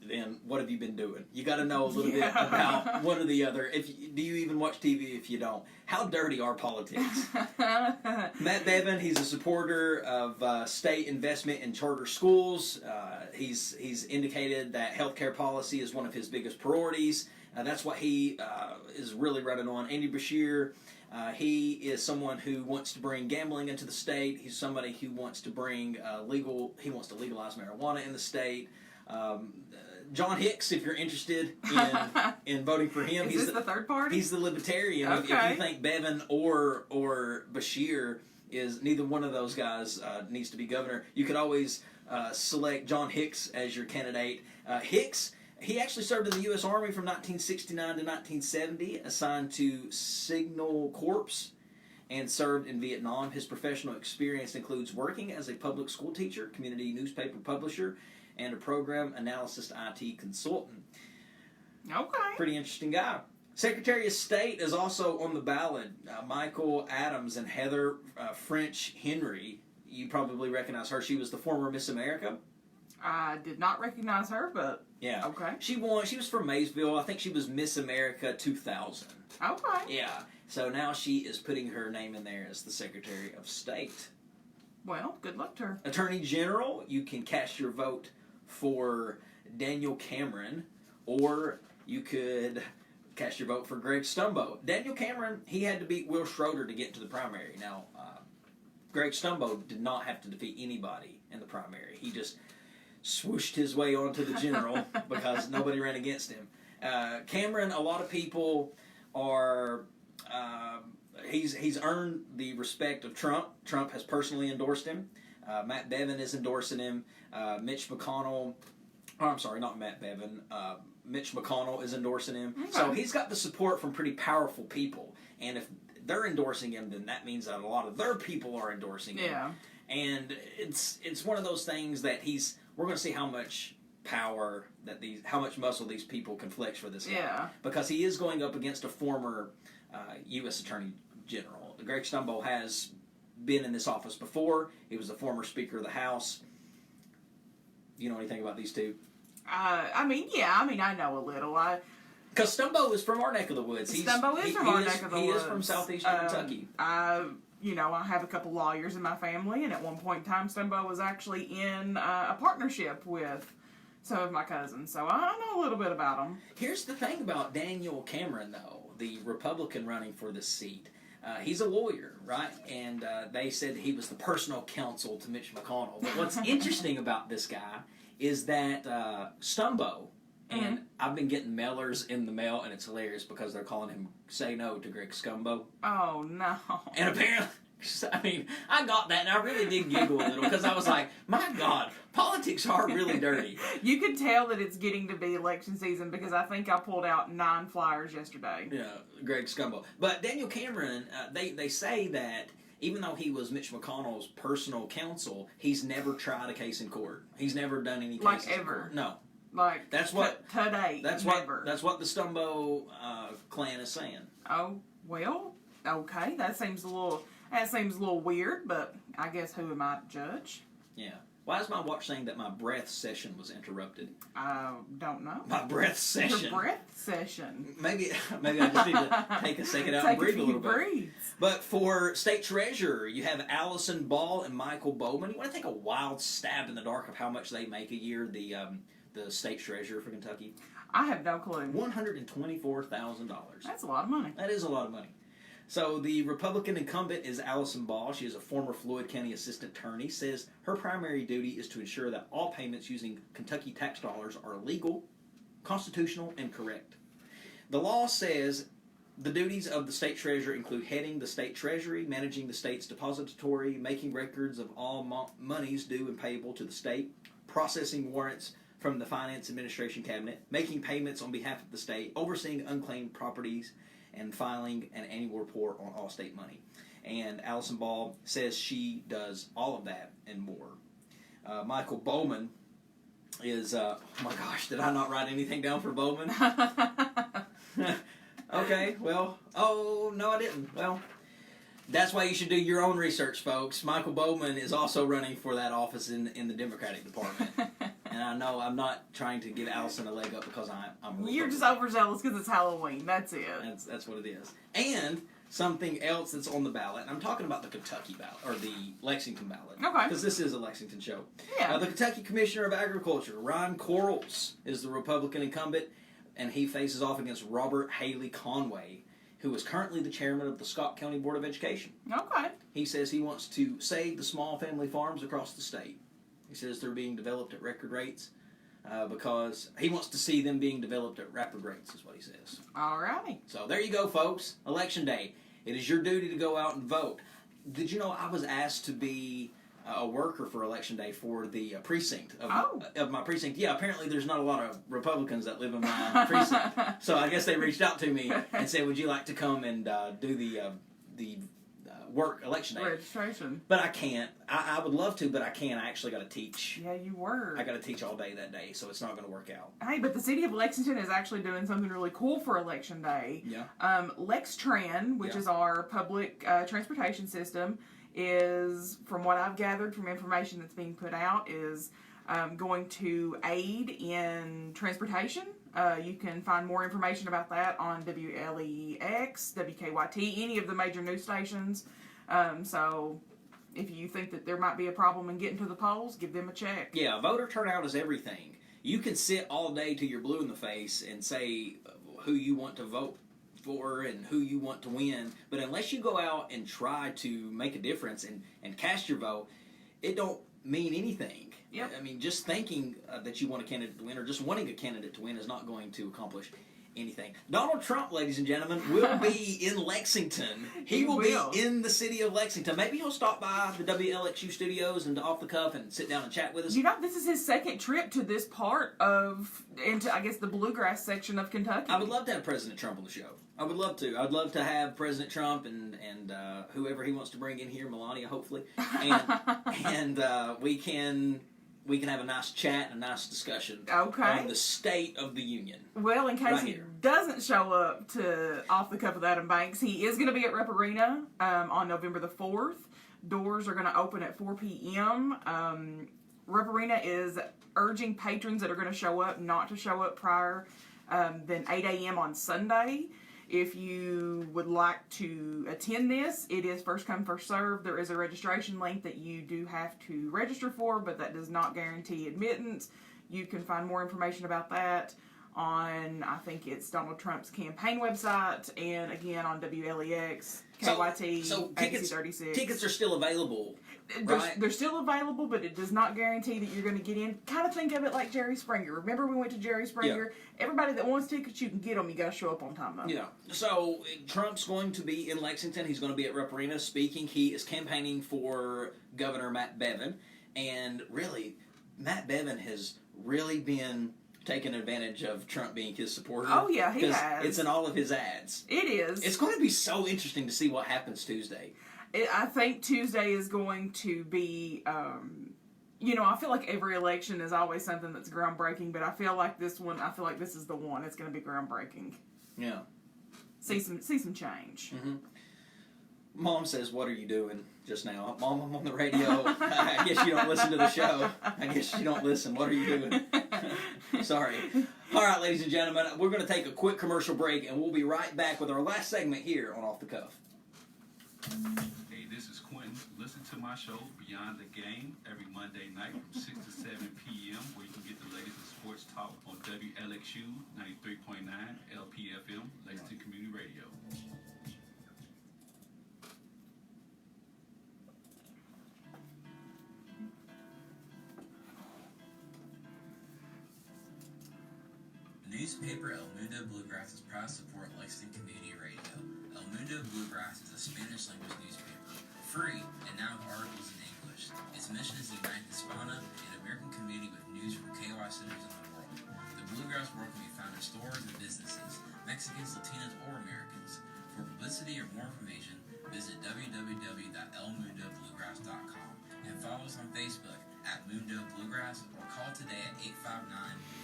then what have you been doing? You got to know a little bit about one or the other. Do you even watch TV if you don't? How dirty are politics? Matt Bevin, he's a supporter of state investment in charter schools. He's indicated that healthcare policy is one of his biggest priorities. That's what he is really running on. Andy Beshear, he is someone who wants to bring gambling into the state. He's somebody who wants to bring he wants to legalize marijuana in the state. John Hicks, if you're interested in voting for him. Is this the third party? He's the libertarian. Okay. If you think Bevin or Beshear is, neither one of those guys needs to be governor, you could always select John Hicks as your candidate. Hicks, he actually served in the U.S. Army from 1969 to 1970, assigned to Signal Corps, and served in Vietnam. His professional experience includes working as a public school teacher, community newspaper publisher, and a program analysis IT consultant. Okay. Pretty interesting guy. Secretary of State is also on the ballot. Michael Adams and Heather French Henry. You probably recognize her. She was the former Miss America. I did not recognize her, but Yeah. okay. She won. She was from Maysville. I think she was Miss America 2000. Okay. Yeah. So now she is putting her name in there as the Secretary of State. Well, good luck to her. Attorney General, you can cast your vote for Daniel Cameron, or you could cast your vote for Greg Stumbo. Daniel Cameron, he had to beat Will Schroeder to get into the primary. Now, Greg Stumbo did not have to defeat anybody in the primary. He just swooshed his way onto the general because nobody ran against him. Cameron, a lot of people are... He's earned the respect of Trump. Trump has personally endorsed him. Matt Bevin is endorsing him. Mitch McConnell... Oh, I'm sorry, not Matt Bevin. Mitch McConnell is endorsing him. Okay. So he's got the support from pretty powerful people. And if they're endorsing him, then that means that a lot of their people are endorsing him. Yeah. And it's one of those things that we're going to see how much power how much muscle these people can flex for this guy. Yeah. Because he is going up against a former U.S. Attorney General. Greg Stumbo has been in this office before. He was the former Speaker of the House. You know anything about these two? I know a little. Because Stumbo is from our neck of the woods. Stumbo is from our neck of the He woods. is from southeastern Kentucky. I have a couple lawyers in my family, and at one point in time, Stumbo was actually in a partnership with some of my cousins, so I know a little bit about him. Here's the thing about Daniel Cameron, though, the Republican running for this seat. He's a lawyer, right? And they said he was the personal counsel to Mitch McConnell. But what's interesting about this guy is that Stumbo, and I've been getting mailers in the mail, and it's hilarious because they're calling him Say No to Greg Scumbo. Oh, no. And apparently, I got that, and I really did giggle a little because I was like, my God, politics are really dirty. You can tell that it's getting to be election season because I think I pulled out 9 flyers yesterday. Yeah, Greg Scumbo. But Daniel Cameron, they say that even though he was Mitch McConnell's personal counsel, he's never tried a case in court. He's never done any cases in ever? court. No. Like That's what today. That's never. what the Stumbo clan is saying. Oh well, okay. That seems a little weird, but I guess who am I to judge? Yeah. Why is my watch saying that my breath session was interrupted? I don't know. My breath session. Your breath session. Maybe I just need to take a second out and breathe a little bit. Breathes. But for state treasurer, you have Allison Ball and Michael Bowman. You want to take a wild stab in the dark of how much they make a year? The state treasurer for Kentucky. I have no clue. $124,000. That's a lot of money. That is a lot of money. So the Republican incumbent is Allison Ball. She is a former Floyd County assistant attorney. Says her primary duty is to ensure that all payments using Kentucky tax dollars are legal, constitutional, and correct. The law says the duties of the state treasurer include heading the state treasury, managing the state's depository, making records of all monies due and payable to the state, processing warrants from the Finance Administration Cabinet, making payments on behalf of the state, overseeing unclaimed properties, and filing an annual report on all state money. And Allison Ball says she does all of that and more. Michael Bowman is, oh my gosh, did I not write anything down for Bowman? Okay, well, oh, no I didn't. Well, that's why you should do your own research, folks. Michael Bowman is also running for that office in the Democratic Department. And I know I'm not trying to give Allison a leg up because I'm You're just overzealous because it's Halloween. That's it. That's what it is. And something else that's on the ballot, and I'm talking about the Kentucky ballot, or the Lexington ballot. Okay. Because this is a Lexington show. Yeah. The Kentucky Commissioner of Agriculture, Ron Quarles, is the Republican incumbent, and he faces off against Robert Haley Conway, who is currently the chairman of the Scott County Board of Education. Okay. He says he wants to save the small family farms across the state. He says they're being developed at record rates because he wants to see them being developed at rapid rates, is what he says. Alrighty. So there you go, folks. Election day. It is your duty to go out and vote. Did you know I was asked to be a worker for Election Day for the precinct of my precinct? Yeah, apparently there's not a lot of Republicans that live in my precinct. So I guess they reached out to me and said, would you like to come and do the work Election Day registration? But I can't. I would love to, but I can't. I actually got to teach. Yeah, you were. I got to teach all day that day, so it's not going to work out. Hey, but the city of Lexington is actually doing something really cool for Election Day. Yeah. LexTran, which is our public transportation system, is, from what I've gathered from information that's being put out, is going to aid in transportation. You can find more information about that on WLEX, WKYT, any of the major news stations. So if you think that there might be a problem in getting to the polls, give them a check. Yeah, voter turnout is everything. You can sit all day till you're blue in the face and say who you want to vote for and who you want to win, but unless you go out and try to make a difference and cast your vote, it don't mean anything. Yep. I mean, just thinking that you want a candidate to win or just wanting a candidate to win is not going to accomplish anything. Donald Trump, ladies and gentlemen, will be in Lexington. He will be in the city of Lexington. Maybe he'll stop by the WLXU studios and Off the Cuff and sit down and chat with us. You know, this is his second trip to this part of, into, I guess, the bluegrass section of Kentucky. I would love to have President Trump on the show. I would love to. I'd love to have President Trump and whoever he wants to bring in here, Melania, hopefully, and we can have a nice chat and a nice discussion on the state of the union. Well, in case he doesn't show up to Off the Cuff with Adam Banks, he is going to be at Rep Arena on November the 4th. Doors are going to open at 4 p.m. Rep Arena is urging patrons that are going to show up not to show up prior than 8 a.m. on Sunday. If you would like to attend this, it is first come, first serve. There is a registration link that you do have to register for, but that does not guarantee admittance. You can find more information about that on, I think it's Donald Trump's campaign website, and again on WLEX, KYT, so ABC36. Tickets are still available, right? They're still available, but it does not guarantee that you're going to get in. Kind of think of it like Jerry Springer. Remember we went to Jerry Springer? Yeah. Everybody that wants tickets, you can get them. You got to show up on time, though. Yeah. So Trump's going to be in Lexington. He's going to be at Rep Arena speaking. He is campaigning for Governor Matt Bevin. And really, Matt Bevin has really been taking advantage of Trump being his supporter. Oh, yeah, he has. It's in all of his ads. It is. It's going to be so interesting to see what happens Tuesday. I think Tuesday is going to be, you know, I feel like every election is always something that's groundbreaking, but I feel like this is the one. It's going to be groundbreaking. Yeah. See some change. Mm-hmm. Mom says, "What are you doing just now?" Mom, I'm on the radio. I guess you don't listen to the show. I guess you don't listen. What are you doing? Sorry. All right, ladies and gentlemen, we're going to take a quick commercial break, and we'll be right back with our last segment here on Off the Cuff. Hey, this is Quentin. Listen to my show, Beyond the Game, every Monday night from 6 to 7 p.m., where you can get the latest in sports talk on WLXU 93.9 LPFM, Lexington Community Radio. Newspaper El Mundo Bluegrass is proud to support Lexington Community Radio. El Mundo Bluegrass is a Spanish-language newspaper, free and now with articles in English. Its mission is to unite Hispana, an American community with news from KY centers in the world. The Bluegrass work can be found in stores and businesses, Mexicans, Latinos, or Americans. For publicity or more information, visit www.elmundobluegrass.com and follow us on Facebook at Mundo Bluegrass or call today at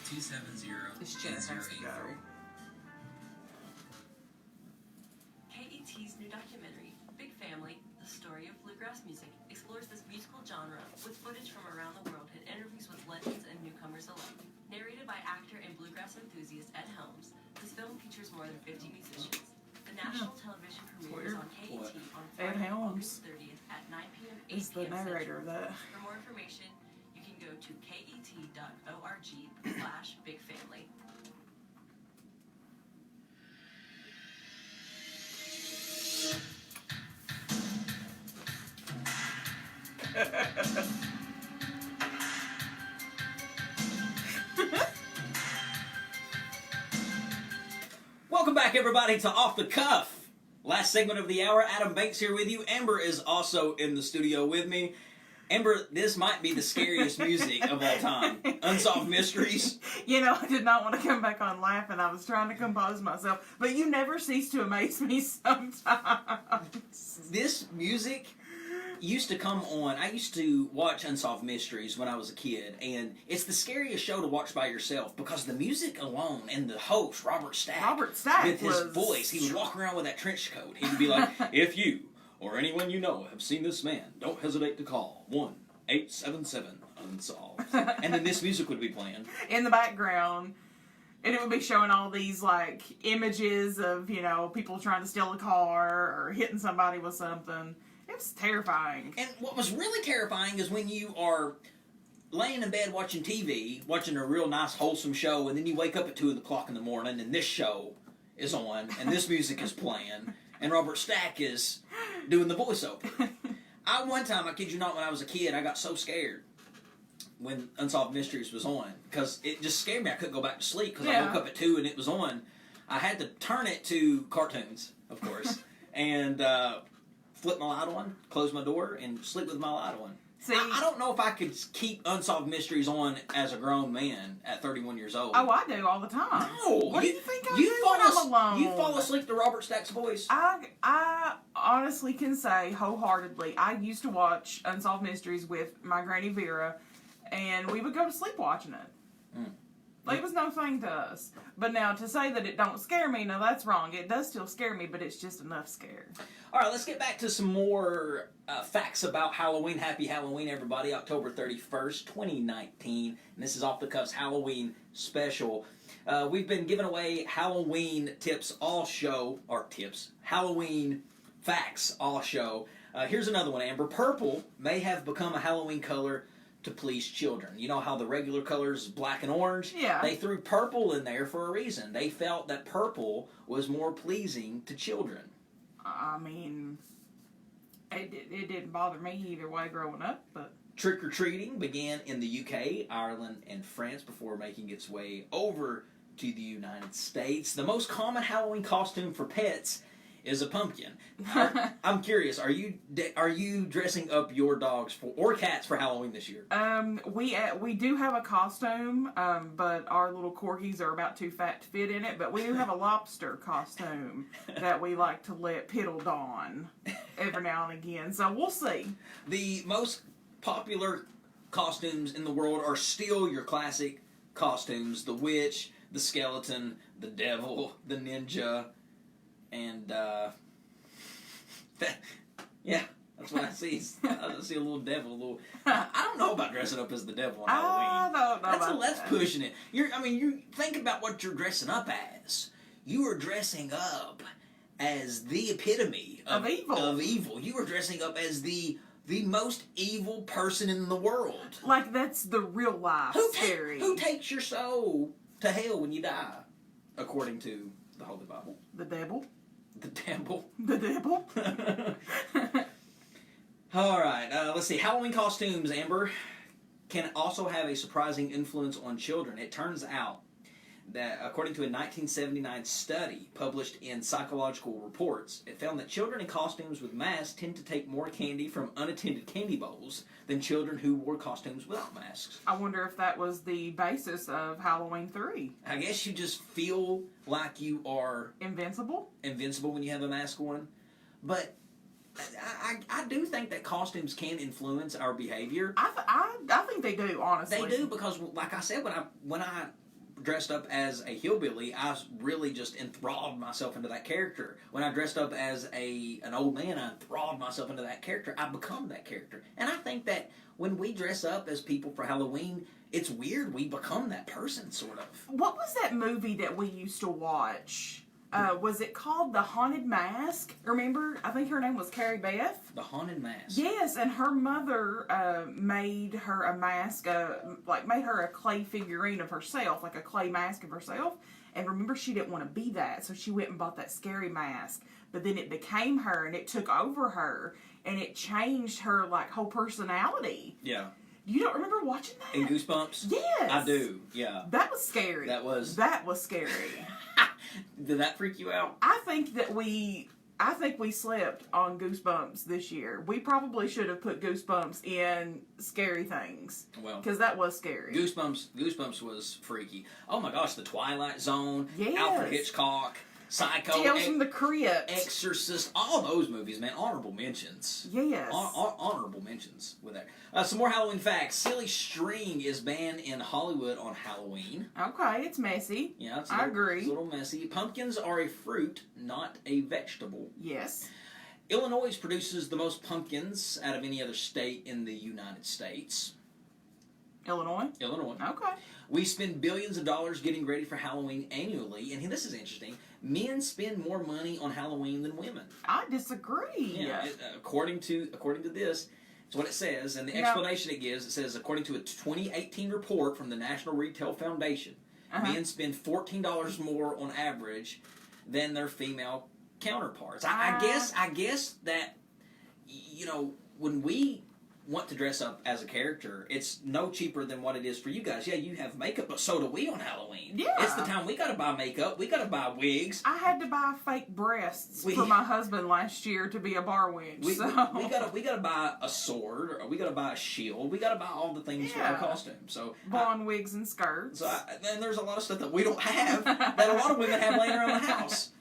859-270-8084. KET's new documentary, Big Family, The Story of Bluegrass Music, explores this musical genre with footage from around the world and interviews with legends and newcomers alike. Narrated by actor and bluegrass enthusiast Ed Helms, this film features more than 50 musicians. The national television premiere is on KET on Ed Friday, Helms August 30th at 9 p.m. 8 is the p.m. narrator of that. For more information, you can go to ket.org/bigfamily. Welcome back, everybody, to Off the Cuff. Last segment of the hour. Adam Banks here with you. Amber is also in the studio with me. Amber, this might be the scariest music of all time. Unsolved Mysteries. You know, I did not want to come back on laughing. I was trying to compose myself. But you never cease to amaze me sometimes. This music used to come on. I used to watch Unsolved Mysteries when I was a kid, and it's the scariest show to watch by yourself because the music alone and the host, Robert Stack, with his voice, he would walk around with that trench coat. He would be like, "If you or anyone you know have seen this man, don't hesitate to call 1-877-UNSOLVED." And then this music would be playing in the background. And it would be showing all these, like, images of, you know, people trying to steal a car or hitting somebody with something. It was terrifying. And what was really terrifying is when you are laying in bed watching TV, watching a real nice, wholesome show, and then you wake up at 2 o'clock in the morning, and this show is on, and this music is playing, and Robert Stack is doing the voiceover. One time, I kid you not, when I was a kid, I got so scared when Unsolved Mysteries was on, because it just scared me. I couldn't go back to sleep, because I woke up at 2 and it was on. I had to turn it to cartoons, of course, and flip my light on, close my door, and sleep with my light on. See, I don't know if I could keep Unsolved Mysteries on as a grown man at 31 years old. Oh, I do all the time. No! What do you think I do when I'm alone? You fall asleep to Robert Stack's voice. I honestly can say wholeheartedly, I used to watch Unsolved Mysteries with my Granny Vera, and we would go to sleep watching it. Like, it was no thing to us. But now, to say that it don't scare me, no, that's wrong. It does still scare me, but it's just enough scare. All right, let's get back to some more facts about Halloween. Happy Halloween, everybody. October 31st, 2019. And this is Off the Cuff's Halloween special. We've been giving away Halloween tips all show, or tips, Halloween facts all show. Here's another one, Amber. Purple may have become a Halloween color to please children. You know how the regular colors is black and orange? Yeah. They threw purple in there for a reason. They felt that purple was more pleasing to children. I mean, it didn't bother me either way growing up, but... Trick-or-treating began in the UK, Ireland, and France before making its way over to the United States. The most common Halloween costume for pets is a pumpkin. I'm curious, are you dressing up your dogs or cats for Halloween this year? We do have a costume, but our little corgis are about too fat to fit in it. But we do have a lobster costume that we like to let Piddle don every now and again. So we'll see. The most popular costumes in the world are still your classic costumes: the witch, the skeleton, the devil, the ninja, and yeah, that's what I see. I see a little devil, I don't know about dressing up as the devil on Halloween. I don't know That's pushing it. You think about what you're dressing up as. You are dressing up as the epitome of evil. You are dressing up as the most evil person in the world. Like that's the real life scary. Who takes your soul to hell when you die? According to the Holy Bible. The devil. The devil. The devil. All right, let's see. Halloween costumes, Amber, can also have a surprising influence on children. It turns out that, according to a 1979 study published in Psychological Reports, it found that children in costumes with masks tend to take more candy from unattended candy bowls than children who wore costumes without masks. I wonder if that was the basis of Halloween 3. I guess you just feel like you are invincible when you have a mask on. But I do think that costumes can influence our behavior. I think they do, honestly. They do, because, like I said, when I dressed up as a hillbilly, I really just enthralled myself into that character. When I dressed up as an old man, I enthralled myself into that character. I become that character. And I think that when we dress up as people for Halloween, it's weird. We become that person, sort of. What was that movie that we used to watch? Was it called The Haunted Mask? Remember? I think her name was Carrie Beth. The Haunted Mask. Yes, and her mother made her a mask, made her a clay figurine of herself, like a clay mask of herself. And remember, she didn't want to be that, so she went and bought that scary mask. But then it became her, and it took over her, and it changed her, whole personality. Yeah. You don't remember watching that? In Goosebumps? Yes. I do, yeah. That was scary. That was scary. Did that freak you out? I think we slept on Goosebumps this year. We probably should have put Goosebumps in scary things. Well, because that was scary. Goosebumps was freaky. Oh my gosh, The Twilight Zone, yes. Alfred Hitchcock, Psycho, Tales from the Crypt, Exorcist, all those movies, man. Honorable mentions. Yes. Honorable mentions with that. Some more Halloween facts. Silly string is banned in Hollywood on Halloween. Okay, it's messy. Yeah, I agree. It's a little messy. Pumpkins are a fruit, not a vegetable. Yes. Illinois produces the most pumpkins out of any other state in the United States. Illinois? Okay. We spend billions of dollars getting ready for Halloween annually, and this is interesting. Men spend more money on Halloween than women. I disagree. Yeah, according to this, it's what it says, and the explanation it gives. It says, according to a 2018 report from the National Retail Foundation, men spend $14 more on average than their female counterparts. I guess that when we want to dress up as a character, it's no cheaper than what it is for you guys. Yeah, you have makeup, but so do we on Halloween. Yeah. It's the time we gotta buy makeup, we gotta buy wigs. I had to buy fake breasts for my husband last year to be a bar wench. We gotta buy a sword, or we gotta buy a shield, we gotta buy all the things for our costume. So blonde wigs and skirts. And there's a lot of stuff that we don't have that a lot of women have laying around the house.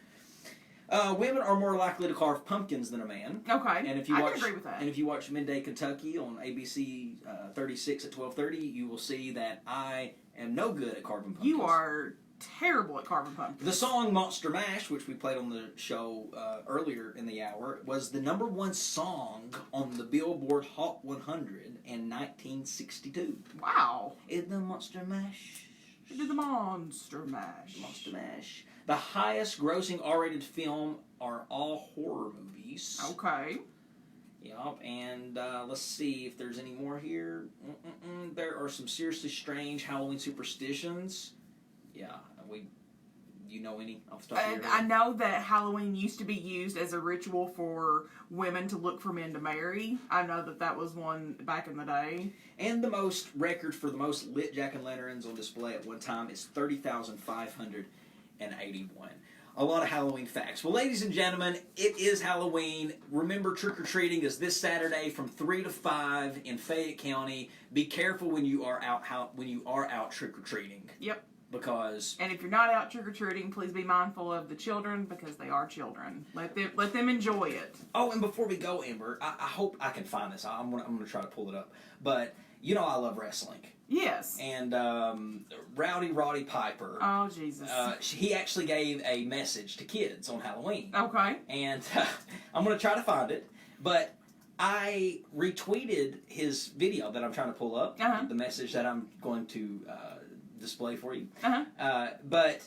Women are more likely to carve pumpkins than a man. Okay, and if you I can agree with that. And if you watch Midday Kentucky on ABC 36 at 12:30, you will see that I am no good at carving pumpkins. You are terrible at carving pumpkins. The song Monster Mash, which we played on the show earlier in the hour, was the #1 song on the Billboard Hot 100 in 1962. Wow. In the Monster Mash. Did the Monster Mash. Monster Mash. The highest grossing R-rated film are all horror movies. Okay. Yep, and let's see if there's any more here. There are some seriously strange Halloween superstitions. Yeah, you know any off the top of your head? I know that Halloween used to be used as a ritual for women to look for men to marry. I know that was one back in the day. And the most record for the most lit jack-o'-lanterns on display at one time is 30,581. A lot of Halloween facts. Well, ladies and gentlemen, it is Halloween. Remember, trick-or-treating is this Saturday from 3 to 5 in Fayette County. Be careful when you are out trick-or-treating. Yep. And if you're not out trick-or-treating, please be mindful of the children, because they are children. Let them enjoy it. Oh, and before we go, Amber, I hope I can find this. I'm gonna try to pull it up. But you know I love wrestling. Yes. And Roddy Piper. Oh, Jesus. He actually gave a message to kids on Halloween. Okay. And I'm going to try to find it. But I retweeted his video that I'm trying to pull up, the message that I'm going to display for you. But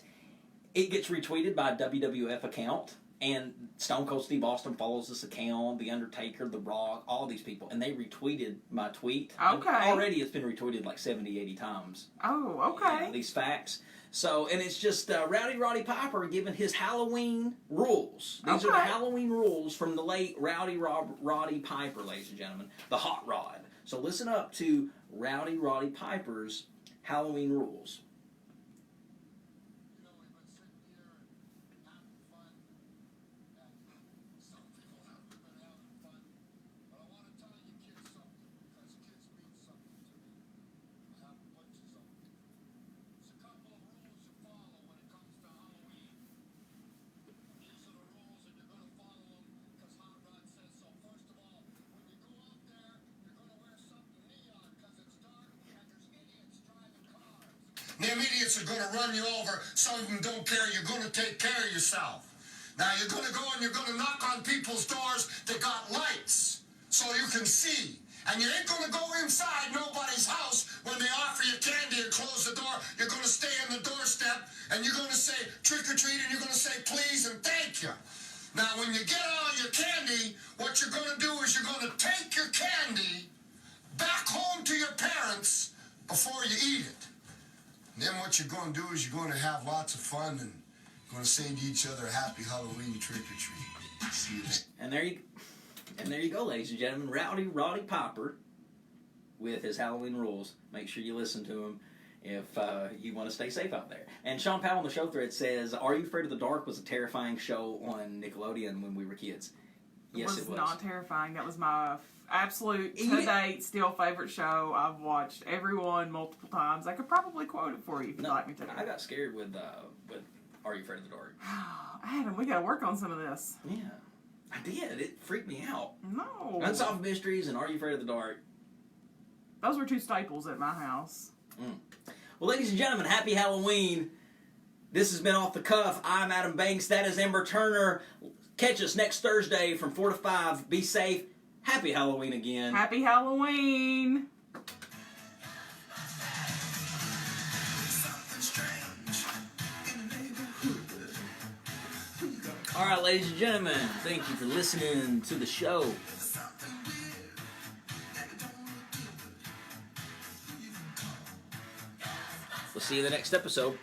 it gets retweeted by a WWF account, and Stone Cold Steve Austin follows this account, The Undertaker, The Rock, all these people, and they retweeted my tweet. Okay. And already it's been retweeted like 70, 80 times. Oh, okay. You know, these facts. So, and it's just Roddy Piper giving his Halloween rules. These are the Halloween rules from the late Roddy Piper, ladies and gentlemen. The Hot Rod. So listen up to Roddy Piper's Halloween rules. Them idiots are going to run you over. Some of them don't care. You're going to take care of yourself. Now, you're going to go and you're going to knock on people's doors that got lights so you can see. And you ain't going to go inside nobody's house when they offer you candy and close the door. You're going to stay on the doorstep and you're going to say trick or treat and you're going to say please and thank you. Now, when you get all your candy, what you're going to do is you're going to take your candy back home to your parents before you eat it. And then what you're going to do is you're going to have lots of fun and going to say to each other, Happy Halloween, trick or treat. See you then. And there you go, ladies and gentlemen. Roddy Piper with his Halloween rules. Make sure you listen to him if you want to stay safe out there. And Sean Powell on the show thread says, Are You Afraid of the Dark was a terrifying show on Nickelodeon when we were kids. Yes, it was. Not terrifying. That was my absolute to-date still favorite show. I've watched every one multiple times. I could probably quote it for you if you'd like me to. I got scared with Are You Afraid of the Dark? Adam, we got to work on some of this. Yeah, I did. It freaked me out. No. Unsolved Mysteries and Are You Afraid of the Dark? Those were two staples at my house. Well, ladies and gentlemen, happy Halloween. This has been Off the Cuff. I'm Adam Banks. That is Ember Turner. Catch us next Thursday from 4 to 5. Be safe. Happy Halloween again. Happy Halloween. All right, ladies and gentlemen, thank you for listening to the show. We'll see you in the next episode.